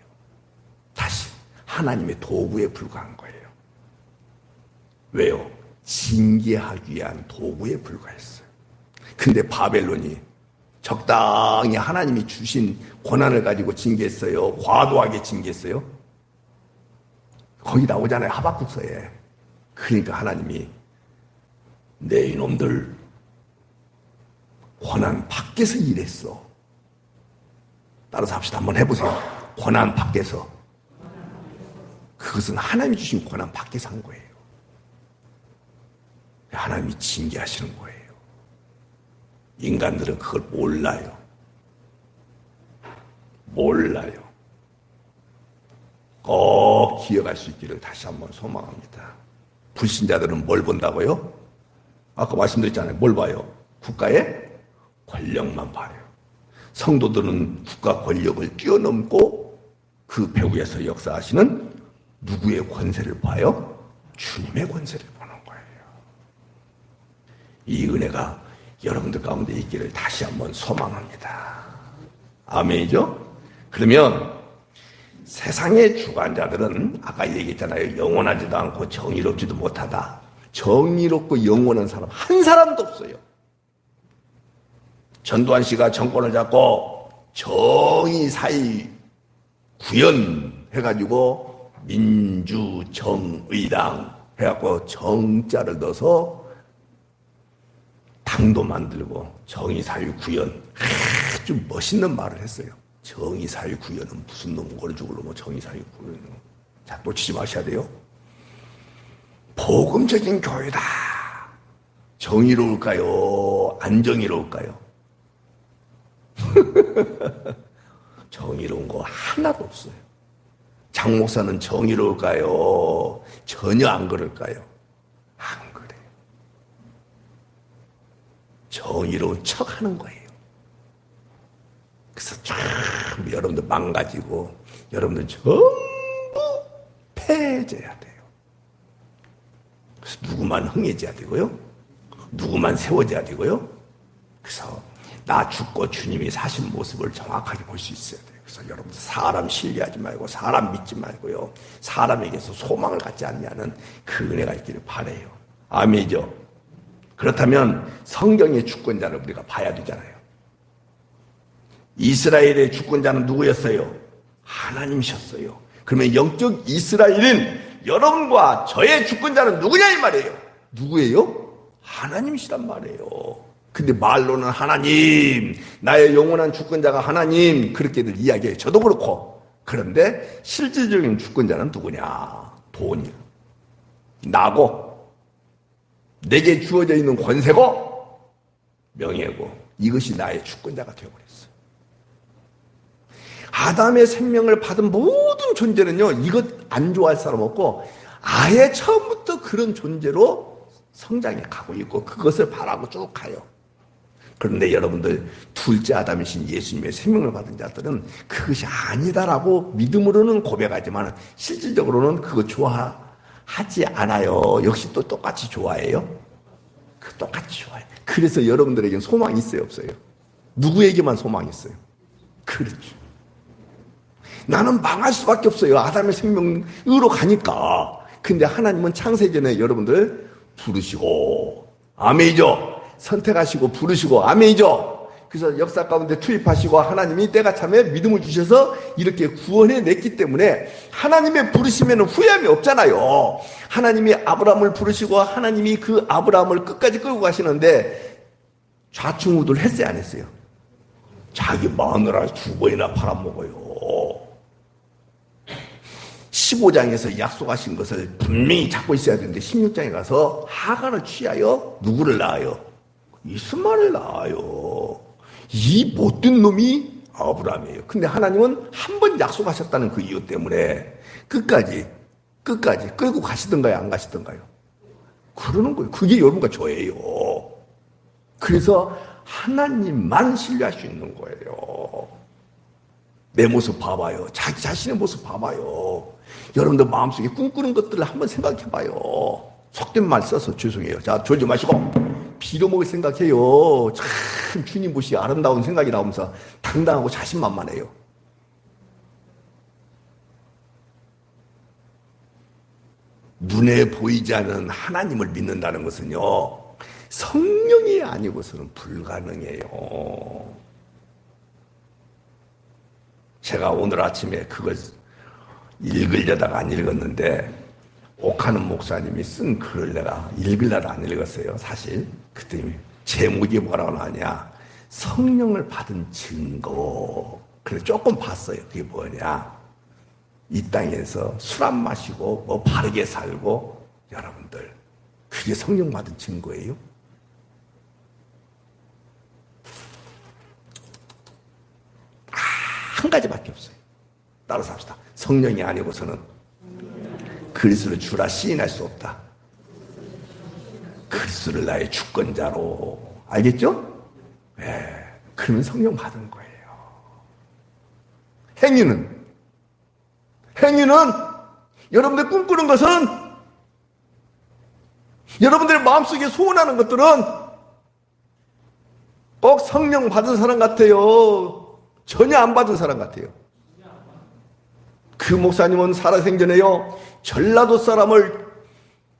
다시 하나님의 도구에 불과한 거예요. 왜요? 징계하기 위한 도구에 불과했어요. 근데 바벨론이 적당히 하나님이 주신 권한을 가지고 징계했어요? 과도하게 징계했어요? 거기 나오잖아요, 하박국서에. 그러니까 하나님이 내 이놈들 권한 밖에서 일했어. 따라서 합시다. 한번 해보세요. 권한 밖에서. 그것은 하나님이 주신 권한 밖에서 한 거예요. 하나님이 징계하시는 거예요. 인간들은 그걸 몰라요. 꼭 기억할 수 있기를 다시 한번 소망합니다. 불신자들은 뭘 본다고요? 아까 말씀드렸잖아요. 뭘 봐요? 국가의 권력만 봐요. 성도들은 국가 권력을 뛰어넘고 그 배후에서 역사하시는 누구의 권세를 봐요? 주님의 권세를 보는 거예요. 이 은혜가 여러분들 가운데 있기를 다시 한번 소망합니다. 아멘이죠? 그러면 세상의 주관자들은 아까 얘기했잖아요. 영원하지도 않고 정의롭지도 못하다. 정의롭고 영원한 사람 한 사람도 없어요. 전두환 씨가 정권을 잡고 정의사회 구현해가지고 민주정의당 해갖고 정자를 넣어서 당도 만들고 정의사회 구현, 아주 멋있는 말을 했어요. 정의사회 구현은 무슨 놈 거를 죽을로 뭐 정의사회 구현은. 자, 놓치지 마셔야 돼요. 복음적인 교회다. 정의로울까요? 안 정의로울까요? 정의로운 거 하나도 없어요. 장 목사는 정의로울까요? 전혀 안 그럴까요? 안 그래요. 정의로운 척 하는 거예요. 그래서 참 여러분들 망가지고 여러분들 전부 패해져야 돼요. 그래서 누구만 흥해져야 되고요. 누구만 세워져야 되고요. 그래서 나 죽고 주님이 사신 모습을 정확하게 볼 수 있어야 돼요. 그래서 여러분들 사람 신뢰하지 말고 사람 믿지 말고요. 사람에게서 소망을 갖지 않냐는 그 은혜가 있기를 바라요. 아멘이죠? 그렇다면 성경의 주권자를 우리가 봐야 되잖아요. 이스라엘의 주권자는 누구였어요? 하나님이셨어요. 그러면 영적 이스라엘인 여러분과 저의 주권자는 누구냐 이 말이에요. 누구예요? 하나님이시란 말이에요. 근데 말로는 하나님, 나의 영원한 주권자가 하나님 그렇게들 이야기해요. 저도 그렇고. 그런데 실질적인 주권자는 누구냐? 돈이요. 나고 내게 주어져 있는 권세고 명예고 이것이 나의 주권자가 되어버렸어요. 아담의 생명을 받은 모든 존재는요, 이것 안 좋아할 사람 없고 아예 처음부터 그런 존재로 성장해 가고 있고 그것을 바라고 쭉 가요. 그런데 여러분들 둘째 아담이신 예수님의 생명을 받은 자들은 그것이 아니다라고 믿음으로는 고백하지만 실질적으로는 그거 좋아하지 않아요. 역시 또 똑같이 좋아해요? 똑같이 좋아해요. 그래서 여러분들에게는 소망이 있어요, 없어요? 누구에게만 소망이 있어요? 그렇죠. 나는 망할 수밖에 없어요. 아담의 생명으로 가니까. 근데 하나님은 창세전에 여러분들 부르시고 아멘이죠. 선택하시고 부르시고 아멘이죠. 그래서 역사 가운데 투입하시고 하나님이 때가 참에 믿음을 주셔서 이렇게 구원해 냈기 때문에 하나님의 부르시면 후회함이 없잖아요. 하나님이 아브라함을 부르시고 하나님이 그 아브라함을 끝까지 끌고 가시는데 좌충우돌 했어요, 안 했어요? 자기 마누라 2번이나 팔아먹어요. 15장에서 약속하신 것을 분명히 잡고 있어야 되는데 16장에 가서 하간을 취하여 누구를 낳아요? 이스마엘을 낳아요. 이 못된 놈이 아브라함이에요. 근데 하나님은 한 번 약속하셨다는 그 이유 때문에 끝까지 끌고 가시던가요, 안 가시던가요? 그러는 거예요. 그게 여러분과 저예요. 그래서 하나님만 신뢰할 수 있는 거예요. 내 모습 봐봐요. 자기 자신의 모습 봐봐요. 여러분들 마음속에 꿈꾸는 것들을 한번 생각해봐요. 속된 말 써서 죄송해요. 자, 졸지 마시고 빌어먹을 생각해요. 참 주님 보시 아름다운 생각이 나오면서 당당하고 자신만만해요. 눈에 보이지 않는 하나님을 믿는다는 것은요, 성령이 아니고서는 불가능해요. 제가 오늘 아침에 그걸 읽으려다가 안 읽었는데, 옥하는 목사님이 쓴 글을 내가 읽으려다 안 읽었어요, 사실. 그때 제목이 뭐라고 나왔냐, 성령을 받은 증거. 그래서 조금 봤어요. 그게 뭐냐, 이 땅에서 술 안 마시고 뭐 바르게 살고, 여러분들 그게 성령 받은 증거예요? 한 가지밖에 없어요. 따라서 합시다. 성령이 아니고서는 그리스도를 주라 시인할 수 없다. 그리스도를 나의 주권자로. 알겠죠? 네. 그러면 성령 받은 거예요. 행위는 여러분들 꿈꾸는 것은, 여러분들의 마음속에 소원하는 것들은 꼭 성령 받은 사람 같아요? 전혀 안 받은 사람 같아요? 그 목사님은 살아생전에요, 전라도 사람을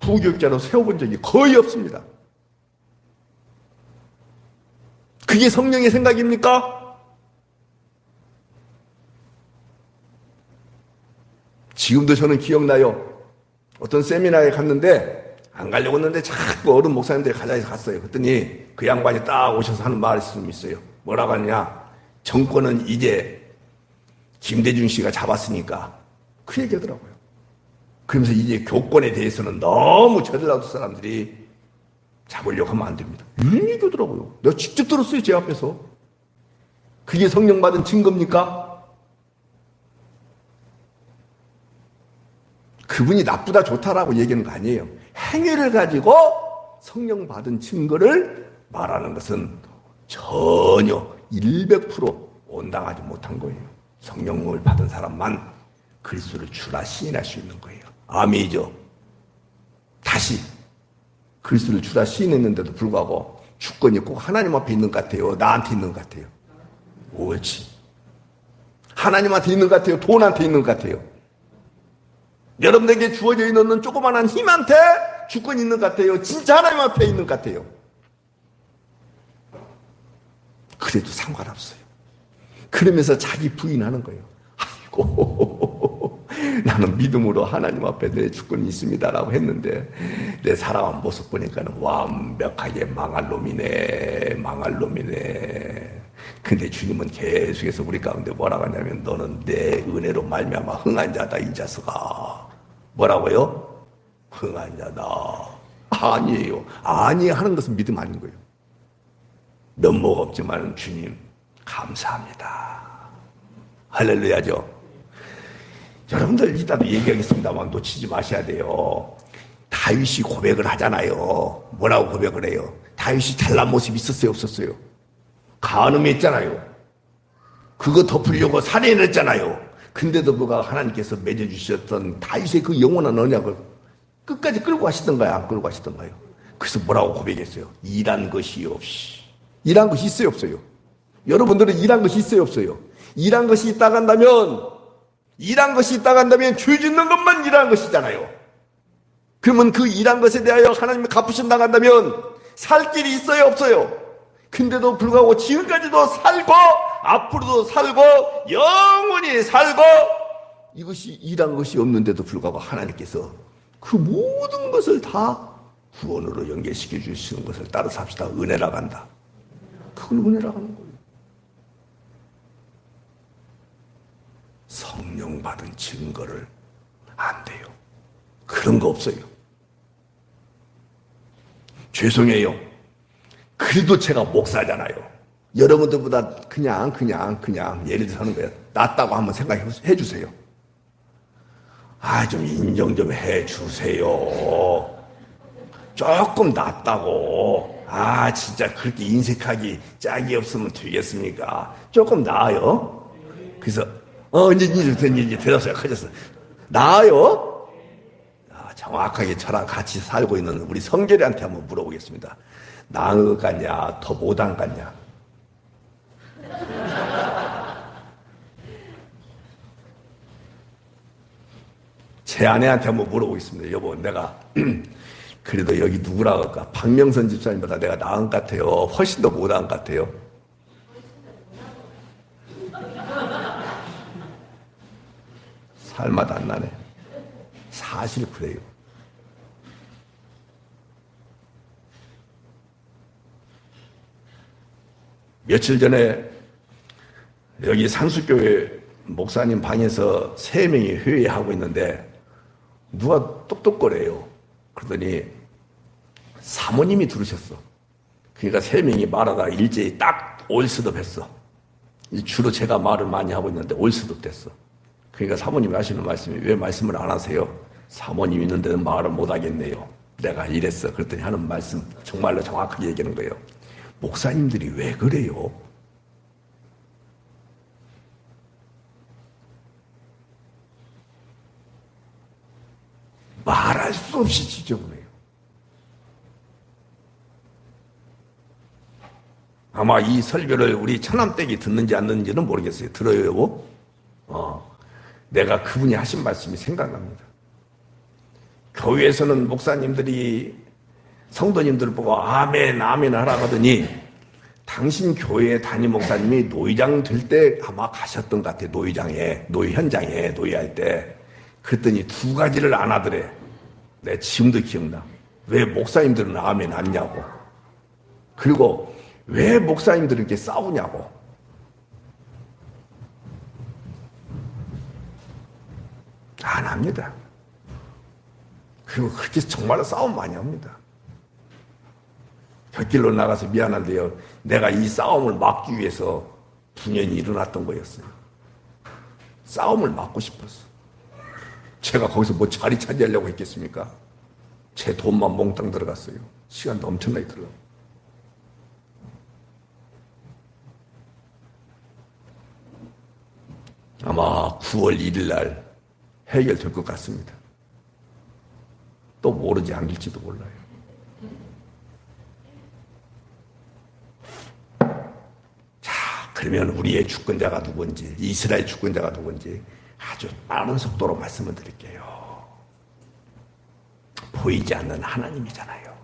부교육자로 세워본 적이 거의 없습니다. 그게 성령의 생각입니까? 지금도 저는 기억나요. 어떤 세미나에 갔는데, 안 가려고 했는데 자꾸 어른 목사님들이 가자 해서 갔어요. 그랬더니 그 양반이 딱 오셔서 하는 말씀이 있어요. 뭐라고 하느냐, 정권은 이제 김대중 씨가 잡았으니까, 그 얘기하더라고요. 그러면서 이제 교권에 대해서는 너무 전라도 사람들이 잡으려고 하면 안 됩니다, 이런 얘기하더라고요. 내가 직접 들었어요, 제 앞에서. 그게 성령 받은 증거입니까? 그분이 나쁘다 좋다라고 얘기하는 거 아니에요. 행위를 가지고 성령 받은 증거를 말하는 것은 전혀 100% 온당하지 못한 거예요. 성령을 받은 사람만 그리스도를 주라 시인할 수 있는 거예요. 아멘이죠. 다시 그리스도를 주라 시인했는데도 불구하고 주권이 꼭 하나님 앞에 있는 것 같아요, 나한테 있는 것 같아요? 옳지. 하나님한테 있는 것 같아요, 돈한테 있는 것 같아요? 여러분에게 주어져 있는 조그만한 힘한테 주권이 있는 것 같아요, 진짜 하나님 앞에 있는 것 같아요? 그래도 상관없어요. 그러면서 자기 부인하는 거예요. 아이고, 나는 믿음으로 하나님 앞에 내 주권이 있습니다라고 했는데 내 살아간 모습 보니까는 완벽하게 망할 놈이네. 근데 주님은 계속해서 우리 가운데 뭐라고 하냐면, 너는 내 은혜로 말미암아 흥한 자다, 이 자식아. 뭐라고요? 흥한 자다. 아니에요. 아니 하는 것은 믿음 아닌 거예요. 면목 없지만 주님 감사합니다. 할렐루야죠. 여러분들 이따도 얘기하겠습니다만 놓치지 마셔야 돼요. 다윗이 고백을 하잖아요. 뭐라고 고백을 해요? 다윗이 잘난 모습이 있었어요, 없었어요? 간음했잖아요. 그거 덮으려고 살인을 했잖아요. 근데도 그가 하나님께서 맺어주셨던 다윗의 그 영원한 언약을 끝까지 끌고 가시던가요, 안 끌고 가시던가요? 그래서 뭐라고 고백했어요? 일한 것이 없이. 일한 것이 있어요, 없어요? 여러분들은 일한 것이 있어요, 없어요? 일한 것이 있다고 한다면 죄 짓는 것만 일한 것이잖아요. 그러면 그 일한 것에 대하여 하나님이 갚으신다고 한다면 살 길이 있어요, 없어요? 근데도 불구하고 지금까지도 살고 앞으로도 살고 영원히 살고, 이것이 일한 것이 없는데도 불구하고 하나님께서 그 모든 것을 다 구원으로 연결시켜 주시는 것을 따라서 합시다. 은혜라고 한다. 그걸 은혜라고 하는 거예요. 성령 받은 증거를 안 돼요. 그런 거 없어요. 죄송해요. 그래도 제가 목사잖아요. 여러분들보다 그냥 예를 들어서 하는 거예요. 낫다고 한번 생각해 주세요. 좀 인정 좀 해 주세요. 조금 낫다고. 진짜 그렇게 인색하기 짝이 없으면 되겠습니까? 조금 나아요. 그래서 이제 대답이 커졌어. 나아요? 정확하게 저랑 같이 살고 있는 우리 성결이한테 한번 물어보겠습니다. 나은 것 같냐, 더 못한 것 같냐? 제 아내한테 한번 물어보겠습니다. 여보, 내가 그래도 여기 누구라고 할까? 박명선 집사님보다 내가 나은 것 같아요? 훨씬 더 못한 것 같아요? 살맛 안 나네. 사실 그래요. 며칠 전에 여기 상수교회 목사님 방에서 3명이 회의하고 있는데 누가 똑똑거려요. 그러더니 사모님이 들으셨어. 그러니까 3명이 말하다가 일제히 딱 올스톱했어. 주로 제가 말을 많이 하고 있는데 올스톱 됐어. 그러니까 사모님이 하시는 말씀이 왜 말씀을 안 하세요? 사모님 있는데도 말을 못 하겠네요. 내가 이랬어. 그랬더니 하는 말씀 정말로 정확하게 얘기하는 거예요. 목사님들이 왜 그래요? 말할 수 없이 지저분해요. 아마 이 설교를 우리 처남댁이 듣는지 안 듣는지는 모르겠어요. 들어요, 여보? 내가 그분이 하신 말씀이 생각납니다. 교회에서는 목사님들이 성도님들 보고 아멘, 아멘 하라 하더니 당신 교회 담임 목사님이 노회장 될 때 아마 가셨던 것 같아요. 노회 현장에 노회할 때. 그랬더니 2가지를 안 하더래. 내 지금도 기억나. 왜 목사님들은 아멘 안냐고. 그리고 왜 목사님들은 이렇게 싸우냐고. 안 합니다. 그리고 그렇게 정말로 싸움 많이 합니다. 곁길로 나가서 미안한데요. 내가 이 싸움을 막기 위해서 분연히 일어났던 거였어요. 싸움을 막고 싶었어. 제가 거기서 뭐 자리 차지하려고 했겠습니까? 제 돈만 몽땅 들어갔어요. 시간도 엄청나게 들어가고. 아마 9월 1일 날 해결될 것 같습니다. 또 모르지 않을지도 몰라요. 자, 그러면 우리의 주권자가 누군지, 이스라엘 주권자가 누군지 아주 빠른 속도로 말씀을 드릴게요. 보이지 않는 하나님이잖아요.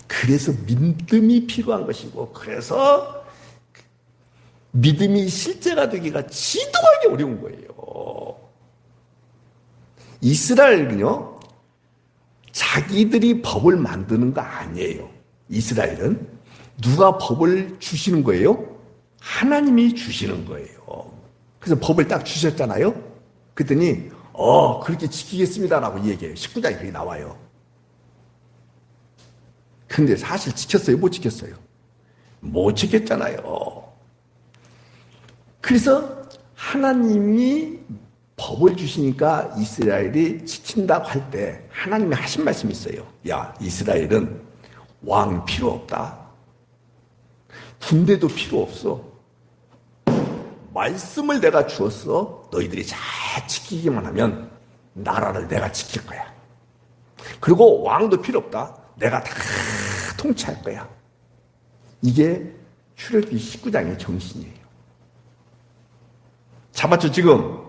그래서 믿음이 필요한 것이고, 그래서 믿음이 실제가 되기가 지독하게 어려운 거예요. 이스라엘은요, 자기들이 법을 만드는 거 아니에요. 이스라엘은 누가 법을 주시는 거예요? 하나님이 주시는 거예요. 그래서 법을 딱 주셨잖아요. 그랬더니 그렇게 지키겠습니다라고 얘기해요. 19장에 그게 나와요. 근데 사실 지켰어요? 못 지켰어요? 못 지켰잖아요. 그래서 하나님이 법을 주시니까 이스라엘이 지킨다고 할 때 하나님이 하신 말씀이 있어요. 야, 이스라엘은 왕 필요 없다. 군대도 필요 없어. 말씀을 내가 주었어. 너희들이 잘 지키기만 하면 나라를 내가 지킬 거야. 그리고 왕도 필요 없다. 내가 다 통치할 거야. 이게 출애굽기 19장의 정신이에요. 잡았죠, 지금?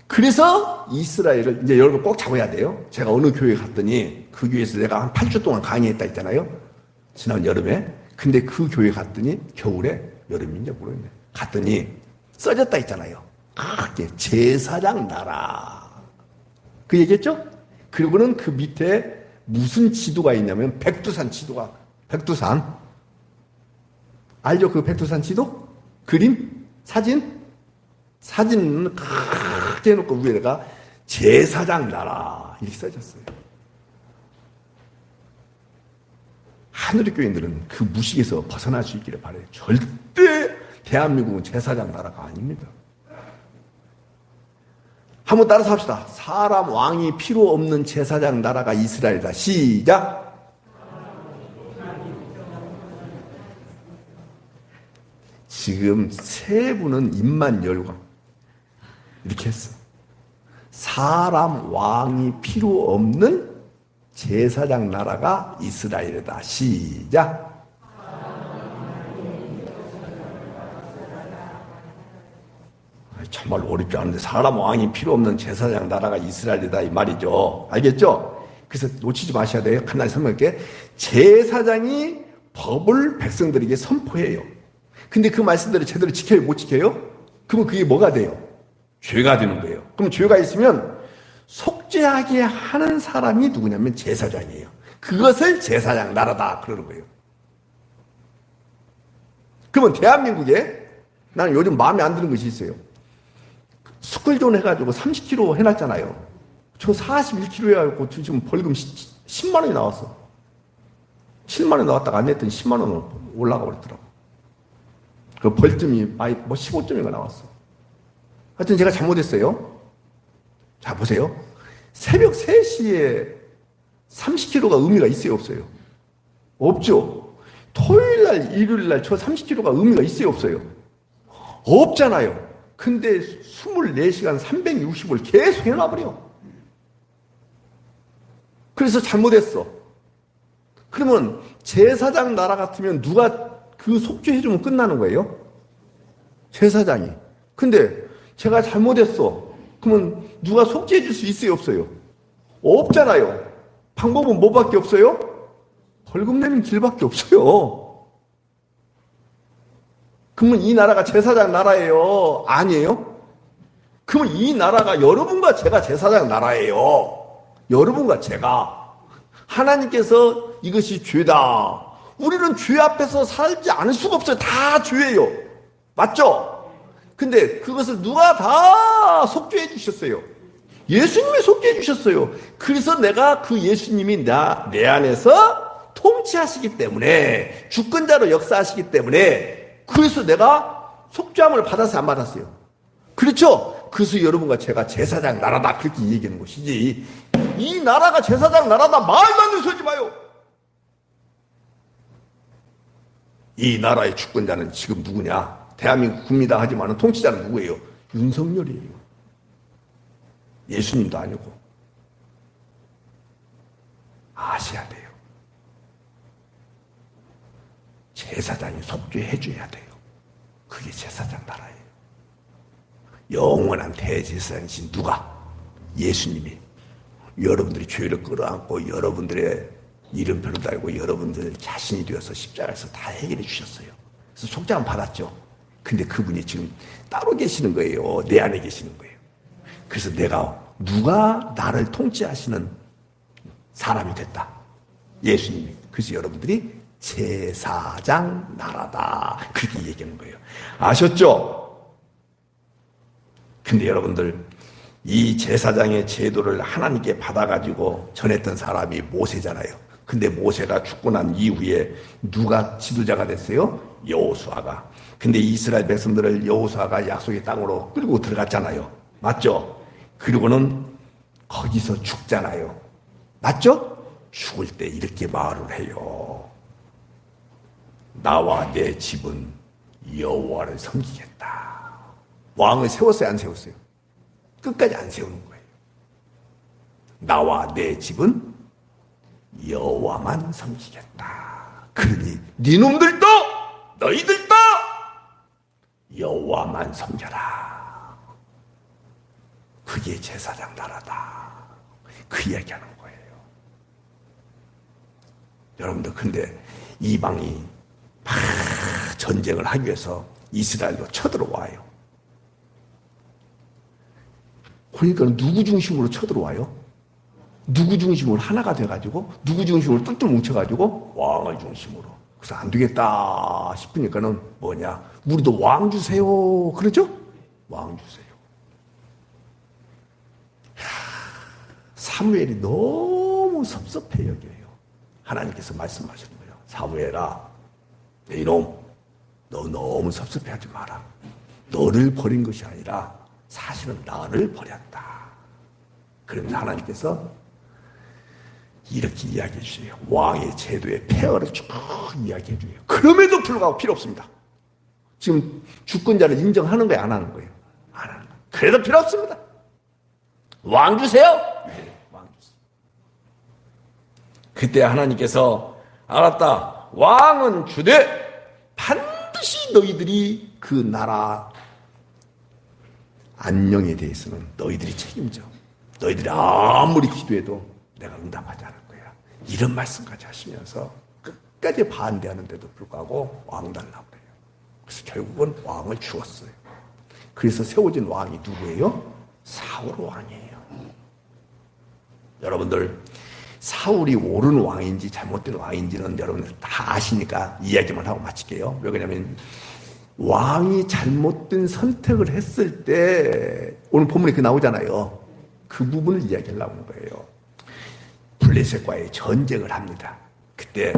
그래서 이스라엘을 이제 여러분 꼭 잡아야 돼요. 제가 어느 교회 갔더니 그 교회에서 내가 한 8주 동안 강의했다 했잖아요. 지난 여름에. 근데 그 교회 갔더니 겨울에, 여름인지 모르겠네. 갔더니 써졌다 했잖아요. 크게 제사장 나라. 그 얘기했죠? 그리고는 그 밑에 무슨 지도가 있냐면 백두산 지도가, 백두산. 알죠? 그 백두산 지도? 그림? 사진은 크게 해놓고 위에다가 제사장 나라 이렇게 써졌어요. 하늘의 교인들은 그 무식에서 벗어날 수 있기를 바라요. 절대 대한민국은 제사장 나라가 아닙니다. 한번 따라서 합시다. 사람 왕이 필요 없는 제사장 나라가 이스라엘이다. 시작. 지금 세 분은 입만 열고 이렇게 했어. 사람 왕이 필요 없는 제사장 나라가 이스라엘이다. 시작. 정말 어렵지 않은데 사람 왕이 필요 없는 제사장 나라가 이스라엘이다 이 말이죠. 알겠죠? 그래서 놓치지 마셔야 돼요. 하나님 설명할게. 제사장이 법을 백성들에게 선포해요. 근데 그 말씀대로 제대로 지켜요? 못 지켜요? 그러면 그게 뭐가 돼요? 죄가 되는 거예요. 그럼 죄가 있으면 속죄하게 하는 사람이 누구냐면 제사장이에요. 그것을 제사장 나라다 그러는 거예요. 그러면 대한민국에 나는 요즘 마음에 안 드는 것이 있어요. 스쿨존 해가지고 30kg 해놨잖아요. 저 41kg 해가지고 지금 벌금 10만 원이 나왔어. 7만 원 나왔다가 안 냈더니 10만 원 올라가 버렸더라고. 그 벌점이 뭐 15점인가 나왔어. 하여튼 제가 잘못했어요. 자, 보세요. 새벽 3시에 30kg가 의미가 있어요, 없어요? 없죠. 토요일 날, 일요일 날 저 30kg가 의미가 있어요, 없어요? 없잖아요. 근데 24시간 360을 계속 해놔버려. 그래서 잘못했어. 그러면 제사장 나라 같으면 누가 그 속죄해주면 끝나는 거예요? 제사장이. 근데 제가 잘못했어. 그러면 누가 속죄해줄 수 있어요, 없어요? 없잖아요. 방법은 뭐밖에 없어요? 벌금 내는 길밖에 없어요. 그러면 이 나라가 제사장 나라예요? 아니에요? 그러면 이 나라가 여러분과 제가 제사장 나라예요. 여러분과 제가. 하나님께서 이것이 죄다. 우리는 죄 앞에서 살지 않을 수가 없어요. 다 죄예요. 맞죠? 근데 그것을 누가 다 속죄해 주셨어요. 예수님이 속죄해 주셨어요. 그래서 내가 그 예수님이 내 안에서 통치하시기 때문에, 주권자로 역사하시기 때문에, 그래서 내가 속죄함을 받았어요, 안 받았어요? 그렇죠? 그래서 여러분과 제가 제사장 나라다 그렇게 얘기하는 것이지, 이 나라가 제사장 나라다 말도 안 되는 소리 하지 마요. 이 나라의 주권자는 지금 누구냐? 대한민국 국민이다 하지만 통치자는 누구예요? 윤석열이에요. 예수님도 아니고. 아셔야 돼요. 제사장이 속죄해줘야 돼요. 그게 제사장 나라예요. 영원한 대제사장이신 누가? 예수님이. 여러분들이 죄를 끌어안고 여러분들의 이름표를 달고 여러분들 자신이 되어서 십자가에서 다 해결해 주셨어요. 그래서 속죄함 받았죠. 근데 그분이 지금 따로 계시는 거예요. 내 안에 계시는 거예요. 그래서 누가 나를 통치하시는 사람이 됐다. 예수님이. 그래서 여러분들이 제사장 나라다. 그렇게 얘기하는 거예요. 아셨죠? 근데 여러분들, 이 제사장의 제도를 하나님께 받아가지고 전했던 사람이 모세잖아요. 근데 모세가 죽고 난 이후에 누가 지도자가 됐어요? 여호수아가. 근데 이스라엘 백성들을 여호수아가 약속의 땅으로 끌고 들어갔잖아요. 맞죠? 그리고는 거기서 죽잖아요. 맞죠? 죽을 때 이렇게 말을 해요. 나와 내 집은 여호와를 섬기겠다. 왕을 세웠어요, 안 세웠어요? 끝까지 안 세우는 거예요. 나와 내 집은 여호와만 섬기겠다. 그러니 네 놈들도 너희들도 여호와만 섬겨라. 그게 제사장 나라다. 그 이야기하는 거예요. 여러분들, 근데 이방이 막 전쟁을 하기 위해서 이스라엘로 쳐들어와요. 그러니까 누구 중심으로 쳐들어와요? 누구 중심으로 하나가 돼가지고, 누구 중심으로 똘똘 뭉쳐가지고 왕을 중심으로. 그래서 안 되겠다 싶으니까는 뭐냐, 우리도 왕 주세요. 그러죠? 왕 주세요. 사무엘이 너무 섭섭해 여겨요. 하나님께서 말씀하시는 거예요. 사무엘아, 내 이놈, 너 너무 섭섭해하지 마라. 너를 버린 것이 아니라 사실은 나를 버렸다. 그러면서 하나님께서 이렇게 이야기해 주세요. 왕의 제도의 폐허를 쭉 이야기해 줘요. 그럼에도 불구하고 필요 없습니다. 지금 주권자를 인정하는 거예요, 안 하는 거예요? 안 하는 거예요. 그래도 필요 없습니다. 왕 주세요. 네, 왕 주세요. 그때 하나님께서 알았다. 왕은 주되 반드시 너희들이 그 나라 안녕에 대해서는 너희들이 책임져. 너희들이 아무리 기도해도 내가 응답하지 않을 거야. 이런 말씀까지 하시면서 끝까지 반대하는데도 불구하고 왕 달라고 그래요. 그래서 결국은 왕을 주었어요. 그래서 세워진 왕이 누구예요? 사울 왕이에요. 여러분들 사울이 옳은 왕인지 잘못된 왕인지는 여러분들 다 아시니까 이야기만 하고 마칠게요. 왜 그러냐면 왕이 잘못된 선택을 했을 때 오늘 본문에 그 나오잖아요. 그 부분을 이야기하려고 하는 거예요. 블레셋과의 전쟁을 합니다. 그때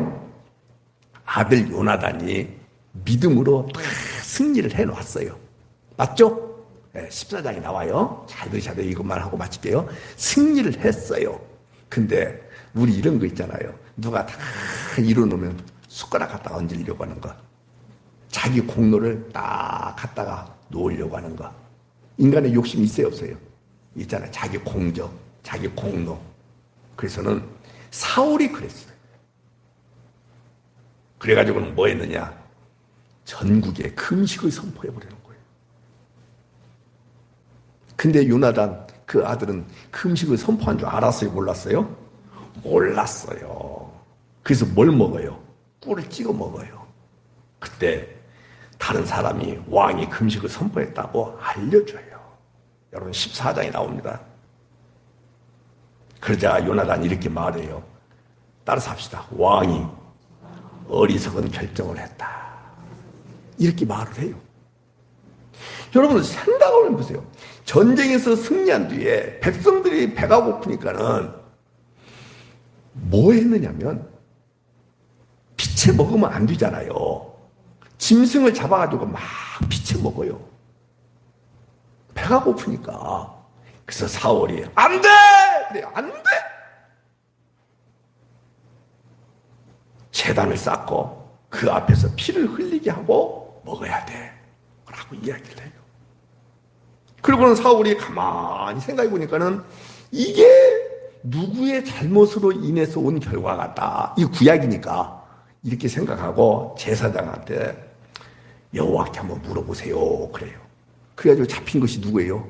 아들 요나단이 믿음으로 다 승리를 해놓았어요. 맞죠? 네, 14장에 나와요. 잘 들으셔야 돼요. 이것만 하고 마칠게요. 승리를 했어요. 근데 우리 이런 거 있잖아요. 누가 다 이뤄놓으면 숟가락 갖다가 얹으려고 하는 거. 자기 공로를 딱 갖다가 놓으려고 하는 거. 인간의 욕심이 있어요, 없어요? 있잖아요. 자기 공적, 자기 공로. 그래서는 사울이 그랬어요. 그래가지고는 뭐 했느냐? 전국에 금식을 선포해버리는 거예요. 근데 요나단 그 아들은 금식을 선포한 줄 알았어요? 몰랐어요? 몰랐어요. 그래서 뭘 먹어요? 꿀을 찍어 먹어요. 그때 다른 사람이 왕이 금식을 선포했다고 알려줘요. 여러분 14장에 나옵니다. 그러자 요나단이 이렇게 말해요. 따라서 합시다. 왕이 어리석은 결정을 했다. 이렇게 말을 해요. 여러분 생각을 해보세요. 전쟁에서 승리한 뒤에 백성들이 배가 고프니까는 뭐 했느냐면 피채 먹으면 안 되잖아요. 짐승을 잡아가지고 막 피채 먹어요. 배가 고프니까. 그래서 사울이 안 돼! 그래, 안 돼! 제단을 쌓고 그 앞에서 피를 흘리게 하고 먹어야 돼. 라고 이야기를 해요. 그리고는 사울이 가만히 생각해 보니까는 이게 누구의 잘못으로 인해서 온 결과 같다. 이 구약이니까 이렇게 생각하고 제사장한테 여호와께 한번 물어보세요. 그래요. 그래가지고 잡힌 것이 누구예요?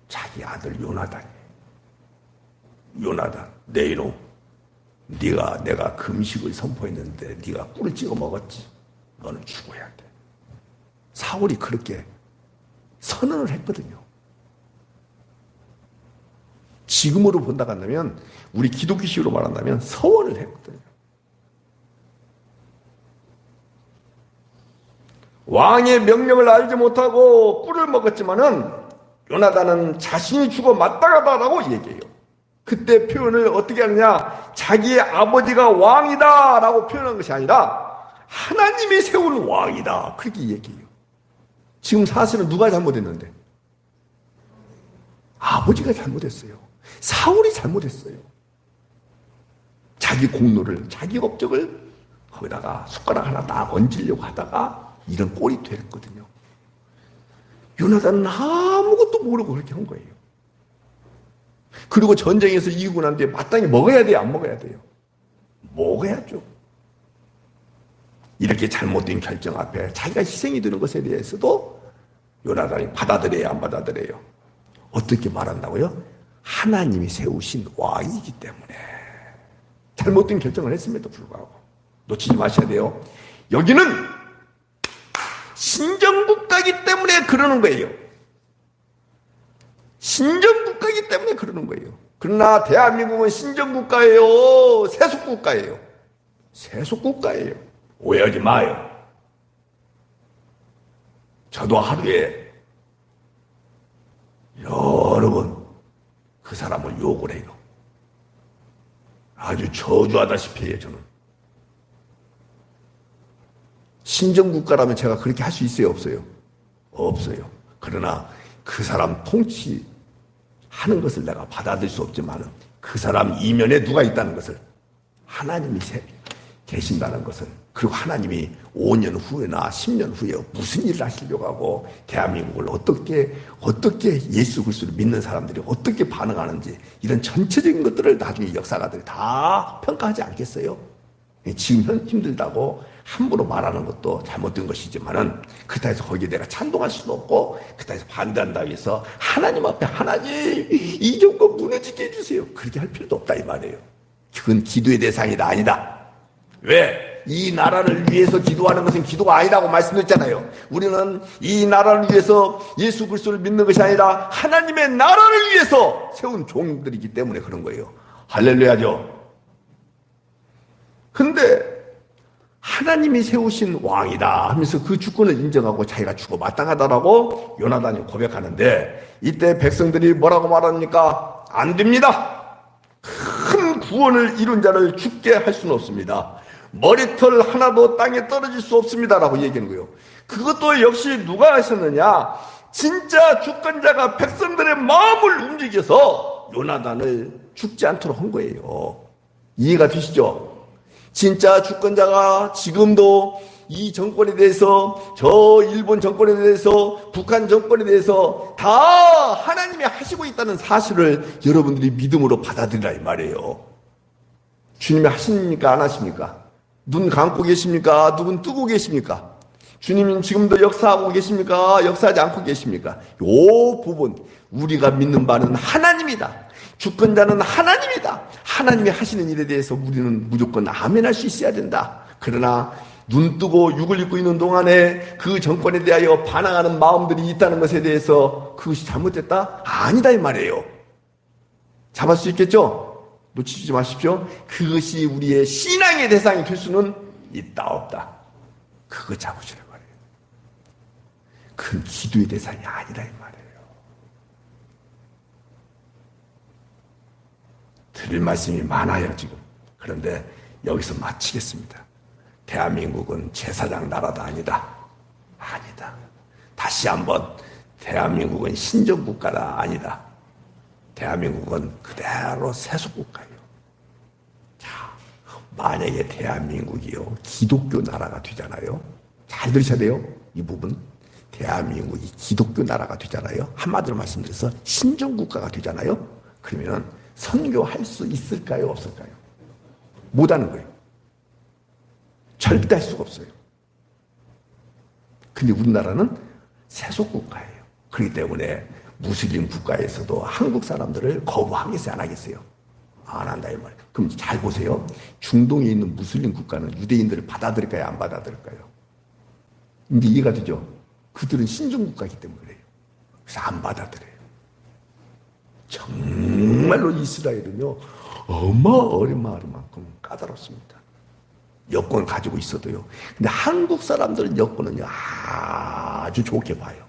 자기 아들 요나단이에요. 요나단, 내 이놈. 내가 금식을 선포했는데 네가 꿀을 찍어 먹었지. 너는 죽어야 돼. 사울이 그렇게 선언을 했거든요. 지금으로 본다 간다면 우리 기독교식으로 말한다면 서원을 했거든요. 왕의 명령을 알지 못하고 꿀을 먹었지만은 요나단은 자신이 죽어 마땅하다라고 얘기해요. 그때 표현을 어떻게 하느냐? 자기의 아버지가 왕이다 라고 표현한 것이 아니라 하나님이 세운 왕이다 그렇게 얘기해요. 지금 사실은 누가 잘못했는데? 아버지가 잘못했어요. 사울이 잘못했어요. 자기 공로를, 자기 업적을 거기다가 숟가락 하나 딱 얹으려고 하다가 이런 꼴이 됐거든요. 요나단은 아무것도 모르고 그렇게 한 거예요. 그리고 전쟁에서 이기고 난 뒤에 마땅히 먹어야 돼요? 안 먹어야 돼요? 먹어야죠. 이렇게 잘못된 결정 앞에 자기가 희생이 되는 것에 대해서도 요나단이 받아들여야 안 받아들여요? 어떻게 말한다고요? 하나님이 세우신 왕이기 때문에 잘못된 결정을 했음에도 불구하고 놓치지 마셔야 돼요. 여기는 신정국가이기 때문에 그러는 거예요. 신정국가이기 때문에 그러는 거예요. 그러나 대한민국은 신정국가예요? 세속국가예요? 세속국가예요. 오해하지 마요. 저도 하루에 여러 번 그 사람을 욕을 해요. 아주 저주하다시피 해요, 저는. 신정국가라면 제가 그렇게 할 수 있어요, 없어요? 없어요. 그러나 그 사람 통치하는 것을 내가 받아들일 수 없지만 그 사람 이면에 누가 있다는 것을, 하나님이 계신다는 것을, 그리고 하나님이 5년 후에나 10년 후에 무슨 일을 하시려고 하고 대한민국을 어떻게 예수 그리스도를 믿는 사람들이 어떻게 반응하는지 이런 전체적인 것들을 나중에 역사가들이 다 평가하지 않겠어요? 지금 힘들다고 함부로 말하는 것도 잘못된 것이지만은 그렇다 해서 거기에 내가 찬동할 수도 없고 그렇다 해서 반대한다고 해서 하나님 앞에 하나님 이 정도 무너지게 해주세요 그렇게 할 필요도 없다 이 말이에요. 그건 기도의 대상이다 아니다. 왜? 이 나라를 위해서 기도하는 것은 기도가 아니라고 말씀드렸잖아요. 우리는 이 나라를 위해서 예수 그리스도를 믿는 것이 아니라 하나님의 나라를 위해서 세운 종들이기 때문에 그런 거예요. 할렐루야죠. 근데 하나님이 세우신 왕이다 하면서 그 주권을 인정하고 자기가 죽어 마땅하다라고 요나단이 고백하는데 이때 백성들이 뭐라고 말합니까? 안 됩니다. 큰 구원을 이룬 자를 죽게 할 수는 없습니다. 머리털 하나도 땅에 떨어질 수 없습니다라고 얘기하는 거예요. 그것도 역시 누가 하셨느냐? 진짜 주권자가 백성들의 마음을 움직여서 요나단을 죽지 않도록 한 거예요. 이해가 되시죠? 진짜 주권자가 지금도 이 정권에 대해서 저 일본 정권에 대해서 북한 정권에 대해서 다 하나님이 하시고 있다는 사실을 여러분들이 믿음으로 받아들이라 이 말이에요. 주님이 하십니까 안 하십니까? 눈 감고 계십니까? 눈 뜨고 계십니까? 주님은 지금도 역사하고 계십니까? 역사하지 않고 계십니까? 요 부분 우리가 믿는 바는 하나님이다. 주권자는 하나님이다. 하나님이 하시는 일에 대해서 우리는 무조건 아멘할 수 있어야 된다. 그러나 눈 뜨고 육을 입고 있는 동안에 그 정권에 대하여 반항하는 마음들이 있다는 것에 대해서 그것이 잘못됐다? 아니다 이 말이에요. 잡을 수 있겠죠? 놓치지 마십시오. 그것이 우리의 신앙의 대상이 될 수는 있다 없다. 그거 잡으시란 말이에요. 그건 기도의 대상이 아니다 이 말이에요. 드릴 말씀이 많아요 지금. 그런데 여기서 마치겠습니다. 대한민국은 제사장 나라도 아니다. 아니다. 다시 한번 대한민국은 신정국가다. 아니다. 대한민국은 그대로 세속국가예요. 자, 만약에 대한민국이요 기독교 나라가 되잖아요. 잘 들으셔야 돼요. 이 부분. 대한민국이 기독교 나라가 되잖아요. 한마디로 말씀드려서 신정국가가 되잖아요. 그러면 선교할 수 있을까요? 없을까요? 못하는 거예요. 절대 할 수가 없어요. 근데 우리나라는 세속국가예요. 그렇기 때문에 무슬림 국가에서도 한국 사람들을 거부하겠어요? 안 하겠어요? 안 한다 이 말이에요. 그럼 잘 보세요. 중동에 있는 무슬림 국가는 유대인들을 받아들일까요? 안 받아들일까요? 근데 이해가 되죠? 그들은 신정국가이기 때문에 그래요. 그래서 안 받아들여요. 정말로 이스라엘은요 어마어마할 만큼 까다롭습니다. 여권 가지고 있어도요. 근데 한국 사람들은 여권은요 아주 좋게 봐요.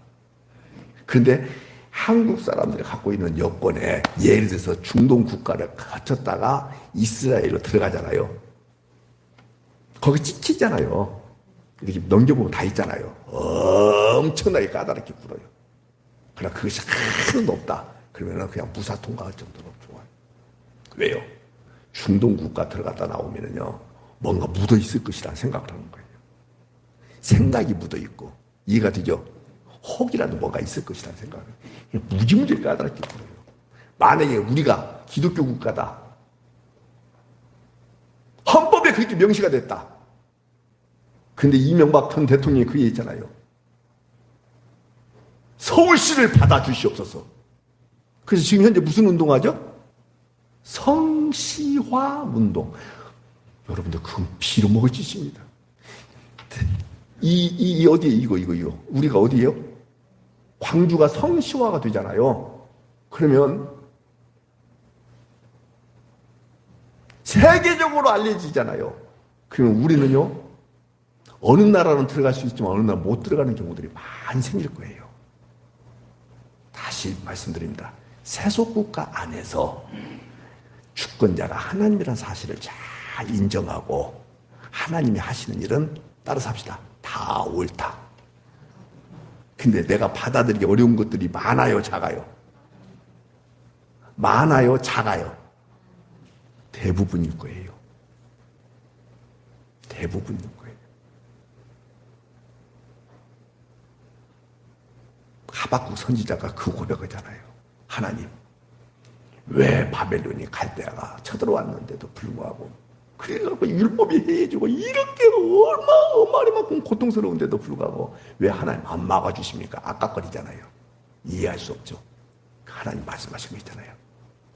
그런데 한국 사람들이 갖고 있는 여권에 예를 들어서 중동 국가를 거쳤다가 이스라엘로 들어가잖아요. 거기 찍히잖아요. 이렇게 넘겨보면 다 있잖아요. 엄청나게 까다롭게 굴어요. 그러나 그것이 하나도 없다. 그러면 그냥 무사 통과할 정도로 좋아요. 왜요? 중동 국가 들어갔다 나오면은요, 뭔가 묻어 있을 것이라는 생각을 하는 거예요. 생각이 묻어 있고, 이해가 되죠? 혹이라도 뭐가 있을 것이라는 생각을. 무지무지 까다롭게 굴어요. 만약에 우리가 기독교 국가다. 헌법에 그렇게 명시가 됐다. 근데 이명박 전 대통령이 그 얘기 있잖아요. 서울시를 받아주시옵소서. 그래서 지금 현재 무슨 운동하죠? 성시화 운동. 여러분들 그건 빌어먹을 짓입니다. 어디에 이거. 우리가 어디에요? 광주가 성시화가 되잖아요. 그러면 세계적으로 알려지잖아요. 그러면 우리는요, 어느 나라는 들어갈 수 있지만 어느 나라 못 들어가는 경우들이 많이 생길 거예요. 다시 말씀드립니다. 세속국가 안에서 주권자가 하나님이라는 사실을 잘 인정하고 하나님이 하시는 일은 따라서 합시다. 다 옳다. 근데 내가 받아들이기 어려운 것들이 많아요, 작아요? 많아요, 작아요? 대부분일 거예요. 대부분일 거예요. 하박국 선지자가 그 고백하잖아요. 하나님, 왜 바벨론이 갈대아가 쳐들어왔는데도 불구하고 그래갖고 율법이 해해지고 이렇게 얼마만큼 고통스러운데도 불구하고 왜 하나님 안 막아주십니까? 아깝거리잖아요. 이해할 수 없죠. 하나님 말씀하신 거 있잖아요.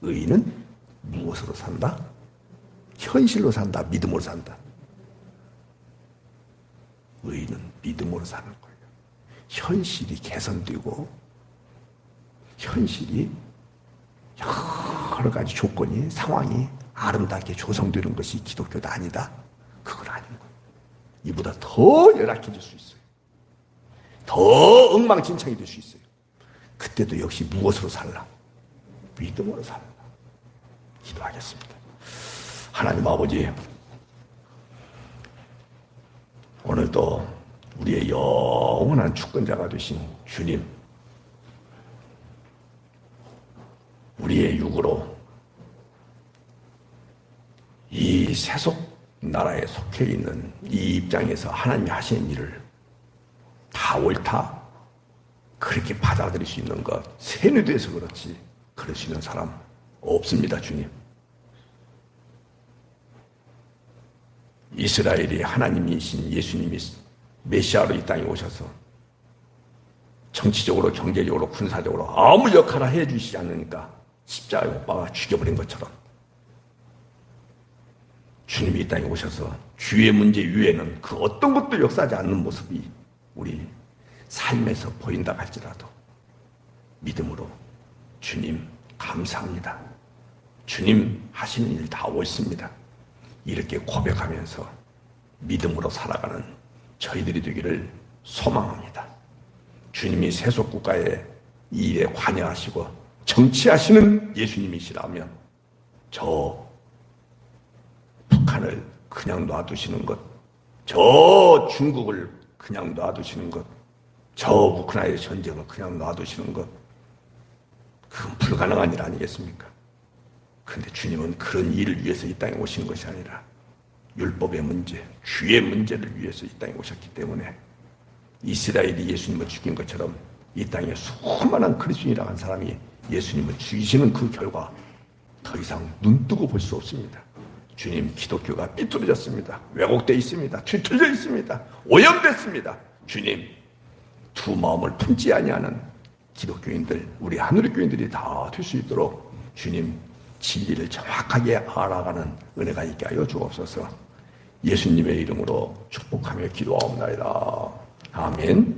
의인은 무엇으로 산다? 현실로 산다. 믿음으로 산다. 의인은 믿음으로 사는 거예요. 현실이 개선되고 현실이 여러 가지 조건이 상황이 아름답게 조성되는 것이 기독교도 아니다. 그건 아닌 거예요. 이보다 더 열악해질 수 있어요. 더 엉망진창이 될 수 있어요. 그때도 역시 무엇으로 살라? 믿음으로 살라. 기도하겠습니다. 하나님 아버지, 오늘도 우리의 영원한 주권자가 되신 주님, 우리의 육으로 이 세속 나라에 속해 있는 이 입장에서 하나님이 하시는 일을 다 옳다, 그렇게 받아들일 수 있는 것, 세뇌돼서 그렇지 그럴 수 있는 사람 없습니다. 주님, 이스라엘이 하나님이신 예수님이 메시아로 이 땅에 오셔서 정치적으로, 경제적으로, 군사적으로 아무 역할을 해주시지 않으니까 십자가에 못 박아 죽여버린 것처럼 주님이 이 땅에 오셔서 주의 문제 위에는 그 어떤 것도 역사하지 않는 모습이 우리 삶에서 보인다 할지라도 믿음으로 주님 감사합니다. 주님 하시는 일 다 옳습니다. 이렇게 고백하면서 믿음으로 살아가는 저희들이 되기를 소망합니다. 주님이 세속국가의 이 일에 관여하시고 정치하시는 예수님이시라면 저 북한을 그냥 놔두시는 것, 저 중국을 그냥 놔두시는 것, 저 우크라이나의 전쟁을 그냥 놔두시는 것, 그건 불가능한 일 아니겠습니까? 그런데 주님은 그런 일을 위해서 이 땅에 오신 것이 아니라 율법의 문제, 주의 문제를 위해서 이 땅에 오셨기 때문에 이스라엘이 예수님을 죽인 것처럼 이 땅에 수많은 그리스도인이라는 사람이 예수님을 죽이시는 그 결과 더 이상 눈뜨고 볼 수 없습니다. 주님, 기독교가 삐뚤어졌습니다. 왜곡되어 있습니다. 뒤틀려 있습니다. 오염됐습니다. 주님, 두 마음을 품지 아니하는 기독교인들, 우리 하늘의 교인들이 다 될 수 있도록 주님 진리를 정확하게 알아가는 은혜가 있게 하여 주옵소서. 예수님의 이름으로 축복하며 기도하옵나이다. 아멘.